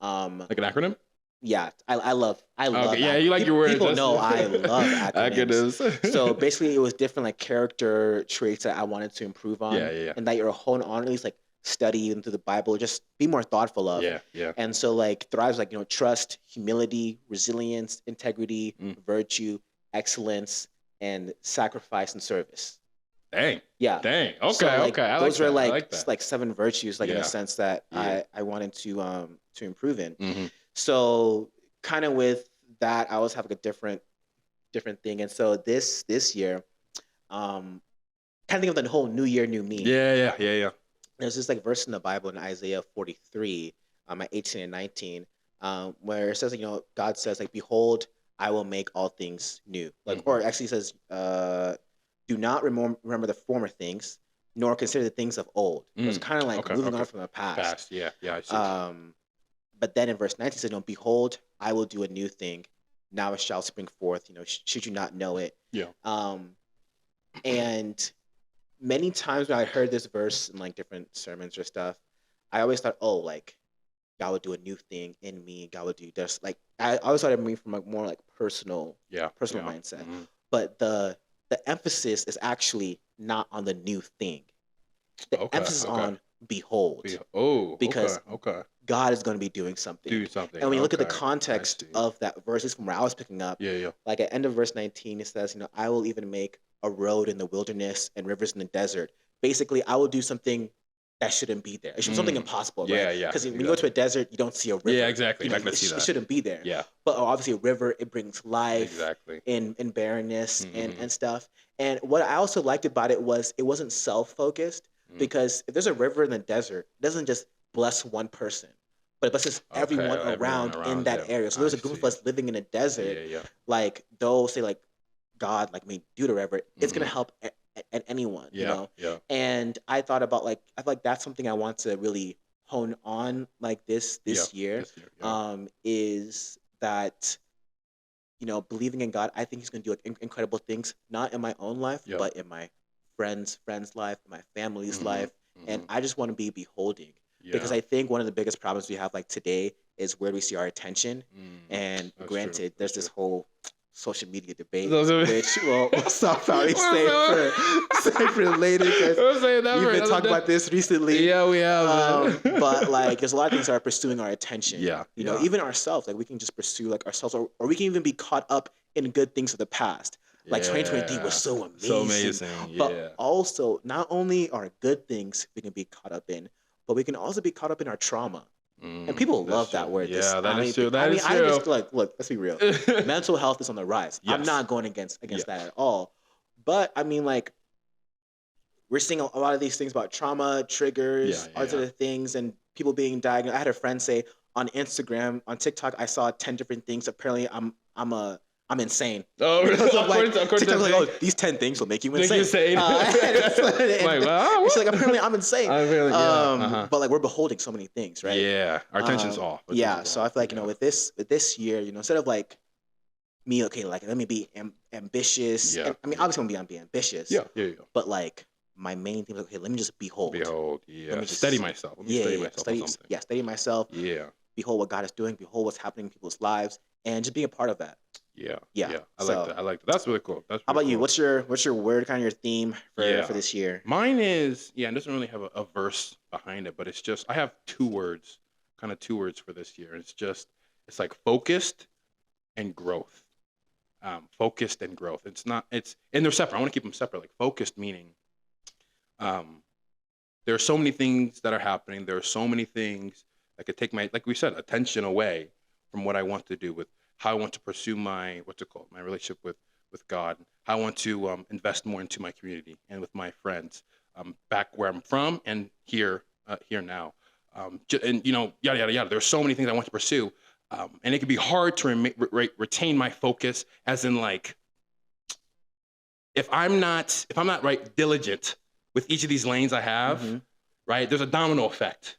Like an acronym? yeah, I love Okay. Yeah, ac- you like peop- your words. People That's- know I love acronyms. Acronyms. So basically it was different like character traits that I wanted to improve on. Yeah. And that you're honed on at least like study into the Bible, just be more thoughtful of. Yeah. And so like thrives like, you know, trust, humility, resilience, integrity, virtue, excellence, and sacrifice and service. Dang. Yeah. Okay. So, like, okay. I those like are that. I like like that. like 7 virtues, like in Yeah. a sense that Yeah. I wanted to improve in. Mhm. So kind of with that, I always have like a different thing. And so this year, kind of think of the whole New Year, New Me. Yeah. There's this like verse in the Bible in Isaiah 43, at 18 and 19, where it says, you know, God says like, "Behold, I will make all things new." Like, or actually says, "Do not remember the former things, nor consider the things of old." It's kind of like Okay, moving okay. on from the past. Fast. Yeah. I see. But then in verse 19 it says, "No, behold, I will do a new thing. Now it shall spring forth. You know, should you not know it?" Yeah. And many times when I heard this verse in like different sermons or stuff, I always thought, oh, like God would do a new thing in me. God would do this. Like I always thought it mean from like more like personal mindset. Mhm. But the emphasis is actually not on the new thing. The Okay, emphasis is okay. on behold. Because okay. God is going to be doing something. Do something. And when you look at the Okay, I context see. of that verse, this is from where I was picking up, Yeah. like at end of verse 19, it says, you know, "I will even make a road in the wilderness and rivers in the desert." Basically, I will do something that shouldn't be there. It's something impossible, Yeah, right? yeah, Because when you go to a desert, you don't see a river. Yeah, exactly. You You're know, not gonna see it that. shouldn't be there. Yeah. But obviously, a river, it brings life Exactly. in barrenness Mhm. and stuff. And what I also liked about it was it wasn't self-focused, because if there's a river in the desert, it doesn't just bless one person, but it blesses everyone around in that area. So there's a group of us living in a desert. Yeah. Like those say like God like made do the river, it's gonna help anyone, you know. Yeah. And I thought about like I feel like that's something I want to really hone on like this year. This year, yeah. Is that, you know, believing in God, I think He's gonna do like incredible things, not in my own life, Yeah. but in my friends' life, my family's Mhm. life, and I just want to be beholding. because I think one of the biggest problems we have like today is where we see our attention. And That's granted, true. there's this whole social media debate, Social- which we'll stop probably save for later because We'll save that we've for been another talking day. about this recently. Yeah, we have. But like, there's a lot of things that are pursuing our attention. Yeah, you know, yeah. even ourselves. Like, we can just pursue like ourselves, or we can even be caught up in good things of the past. Like 2023 was so amazing. So amazing. Yeah. But also, not only are good things we can be caught up in, but we can also be caught up in our trauma. And people love that word. Yeah, that is true. I That mean, is I true. just like, look, let's be real. Mental health is on the rise. I'm Yes. not going against Yes. that at all. But I mean, like, we're seeing a lot of these things about trauma, triggers, Yeah, all these other things, and people being diagnosed. I had a friend say on Instagram, on TikTok, I saw 10 different things. Apparently, I'm insane. Oh, Because of, like, according to TikTok's like, the oh, these 10 things will make you Make insane. you insane. Like, wow. She's like, apparently I'm insane. I feel like, yeah. But like, we're beholding so many things, right? Yeah, our attention's off. Our Yeah, attention's so off. I feel like, you know, with this year, you know, instead of like me, okay, like, let me be ambitious. Yeah. I mean, obviously I'm gonna be ambitious. Yeah. But like, my main thing is, okay, let me just behold. Behold, Let yeah. me just- Steady myself. Let me steady myself on something. Steady myself. Yeah. Behold what God is doing. Behold what's happening in people's lives, and just being a part of that. Yeah. Yeah, I so- like that. I like that. That's really cool. That's How really about you? cool. What's your word, kind of your theme Yeah. for this year? Mine is, it doesn't really have a verse behind it, but it's just, I have two words for this year. It's like focused and growth. Focused and growth. And they're separate. I want to keep them separate. Like, focused meaning, there are so many things that are happening. There are so many things that could take my, like we said, attention away from what I want to do with how I want to pursue my relationship with God, how I want to invest more into my community and with my friends, back where I'm from and here now, and you know, yada yada yada. There's so many things I want to pursue, and it can be hard to retain my focus. As in, like, if I'm not right diligent with each of these lanes I have, Mhm. right, there's a domino effect.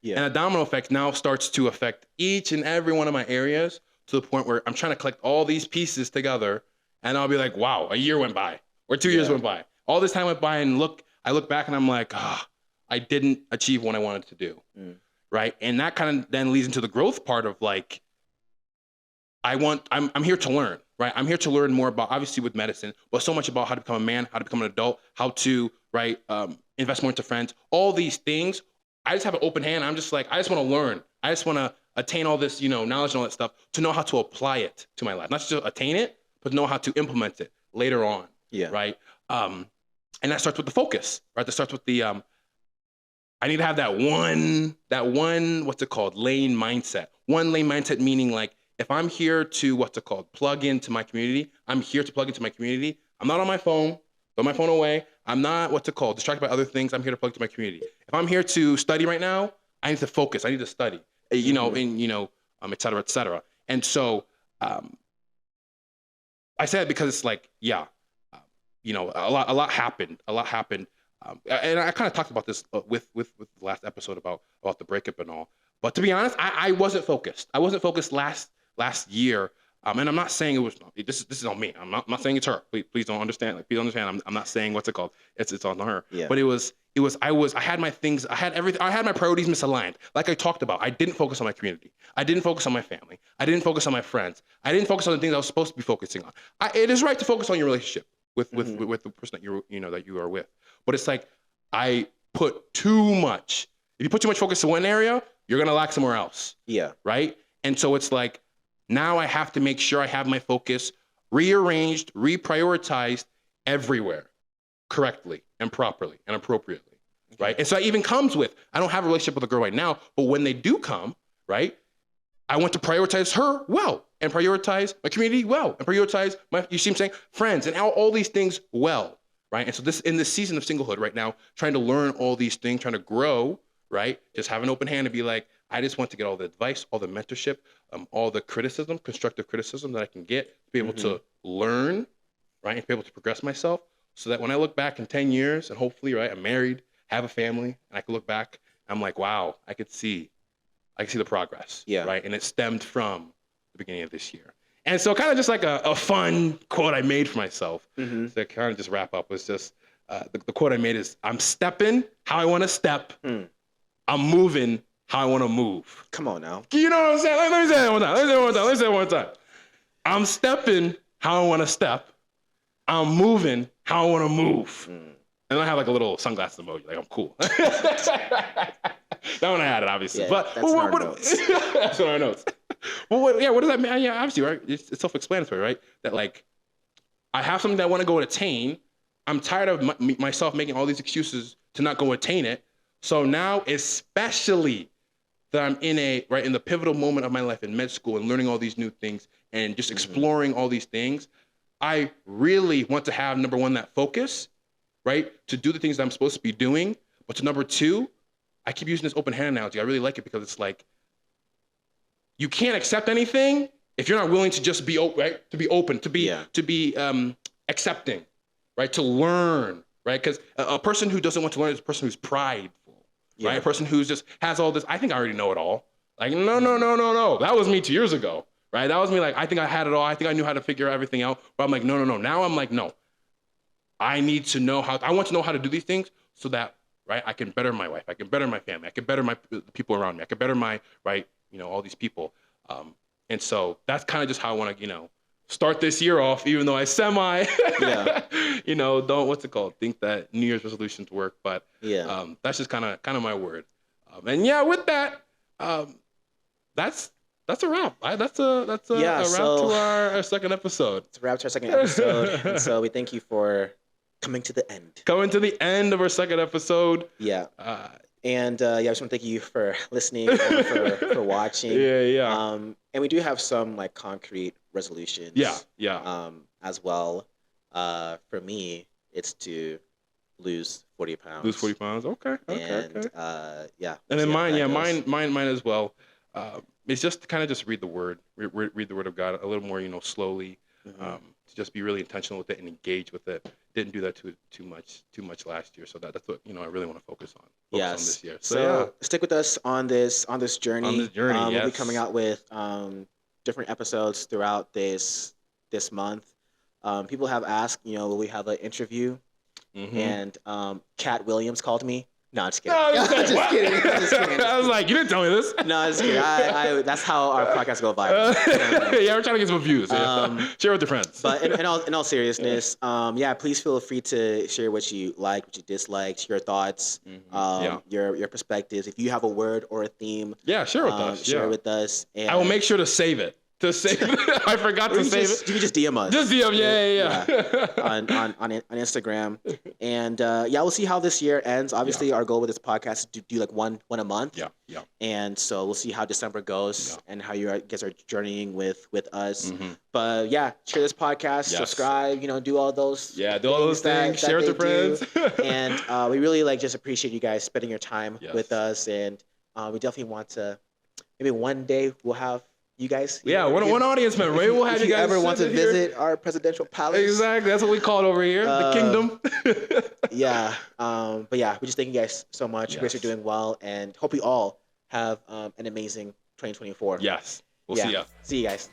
Yeah. And a domino effect now starts to affect each and every one of my areas to the point where I'm trying to collect all these pieces together, and I'll be like, wow, a year went by or 2 years Yeah. went by. All this time went by, and I look back and I'm like, I didn't achieve what I wanted to do, right? And that kind of then leads into the growth part of, like, I'm here to learn, right? I'm here to learn more about, obviously with medicine, but so much about how to become a man, how to become an adult, how to, right, invest more into friends, all these things. I just have an open hand. I'm just like, I just want to learn. I just want to attain all this, you know, knowledge and all that stuff to know how to apply it to my life. Not just to attain it, but know how to implement it later on. Yeah. Right. And that starts with the focus, right? That starts with the, I need to have that one, what's it called? Lane mindset. One lane mindset, meaning, like, if I'm here to, plug into my community, I'm here to plug into my community. I'm not on my phone. Throw my phone away. I'm not, distracted by other things. I'm here to plug into my community. If I'm here to study right now, I need to focus. I need to study, you know, and, you know, et cetera, et cetera. And so, I say that because it's like, yeah, you know, a lot happened. And I kind of talked about this with the last episode about the breakup and all. But to be honest, I wasn't focused. I wasn't focused last year. And I'm not saying it was. This is on me. I'm not saying it's her. Please don't understand. Like, please understand. I'm not saying what's it called. It's on her. Yeah. But I had my things. I had everything. I had my priorities misaligned. Like I talked about, I didn't focus on my community. I didn't focus on my family. I didn't focus on my friends. I didn't focus on the things I was supposed to be focusing on. It is right to focus on your relationship with the person that you are with. But it's like, I put too much. If you put too much focus in one area, you're gonna lack somewhere else. Yeah. Right. And so it's like, now I have to make sure I have my focus rearranged, reprioritized everywhere correctly and properly and appropriately, right? And so that even comes with, I don't have a relationship with a girl right now, but when they do come, right, I want to prioritize her well and prioritize my community well and prioritize you see what I'm saying, friends and all these things well, right? And so in this season of singlehood right now, trying to learn all these things, trying to grow, right? Just have an open hand and be like, I just want to get all the advice, all the mentorship, all the criticism, constructive criticism that I can get to be able to learn, right? And to be able to progress myself so that when I look back in 10 years and hopefully, right, I'm married, have a family, and I can look back, I'm like, wow, I could see the progress, right? And it stemmed from the beginning of this year. And so kind of just like a fun quote I made for myself to kind of just wrap up was just, the quote I made is, I'm stepping how I want to step. I'm moving how I want to move. Come on now. You know what I'm saying? Let me say that one time. Let me say it one time. I'm stepping how I want to step. I'm moving how I want to move. And I have like a little sunglasses emoji. Like, I'm cool. That one I had it, obviously. Yeah, but that's in our notes. That's in our notes. Well, what does that mean? Yeah, obviously, right? It's self-explanatory, right? That like, I have something that I want to go and attain. I'm tired of myself making all these excuses to not go attain it. So now, especially that I'm in the pivotal moment of my life in med school and learning all these new things and just exploring all these things, I really want to have, number one, that focus, right? To do the things that I'm supposed to be doing. But to number two, I keep using this open hand analogy. I really like it because it's like, you can't accept anything if you're not willing to just be open, right? To be open, to be accepting, right? To learn, right? Because a person who doesn't want to learn is a person who's prideful, right? A person who just has all this, I think I already know it all. Like, no. That was me 2 years ago, right? That was me like, I think I had it all. I think I knew how to figure everything out. But I'm like, no. Now I'm like, no. I need to know I want to know how to do these things so that, right, I can better my wife. I can better my family. I can better the people around me. I can better my, right, all these people. And so that's kind of just how I want to, start this year off, even though I don't, what's it called? Think that New Year's resolutions work. But that's just kind of my word. And yeah, with that, that's a wrap. That's a wrap to our second episode. It's a wrap to our second episode. And so we thank you for coming to the end. Coming to the end of our second episode. Yeah. And I just want to thank you for listening and for watching. Yeah. And we do have some like concrete resolutions. Yeah. As well. For me, it's to lose 40 pounds. Lose 40 pounds. Okay. And yeah. And then mine as well. It's just to kind of just read the word, read the word of God a little more, slowly. To just be really intentional with it and engage with it. Didn't do that too much last year, so that's what I really want to focus on. On this year. So stick with us on this journey. On this journey, We'll be coming out with different episodes throughout this month. People have asked, will we have an interview? And Cat Williams called me. No, I'm just kidding. No, just kidding. I was like, you didn't tell me this. No, I'm just kidding. I that's how our podcast go viral. Yeah, we're trying to get some views. Share with your friends. But in all seriousness, please feel free to share what you like, what you disliked, your thoughts, your perspectives. If you have a word or a theme, share with us. Share with us. And I will make sure to save it. I forgot to save it. You can just DM us. Just DM, yeah. on Instagram, and we'll see how this year ends. Obviously, our goal with this podcast is to do like one a month. Yeah. And so we'll see how December goes and how you guys are journeying with us. But share this podcast, subscribe, do all those. Yeah, do all those things. Share with your friends. And we really just appreciate you guys spending your time with us, and we definitely want to. Maybe one day we'll have you guys. One audience member. Maybe we'll have you guys. If you ever want to visit our presidential palace. Exactly. That's what we call it over here. The kingdom. But we just thank you guys so much. You guys are doing well, and hope we all have an amazing 2024. Yes. We'll see ya. See you guys.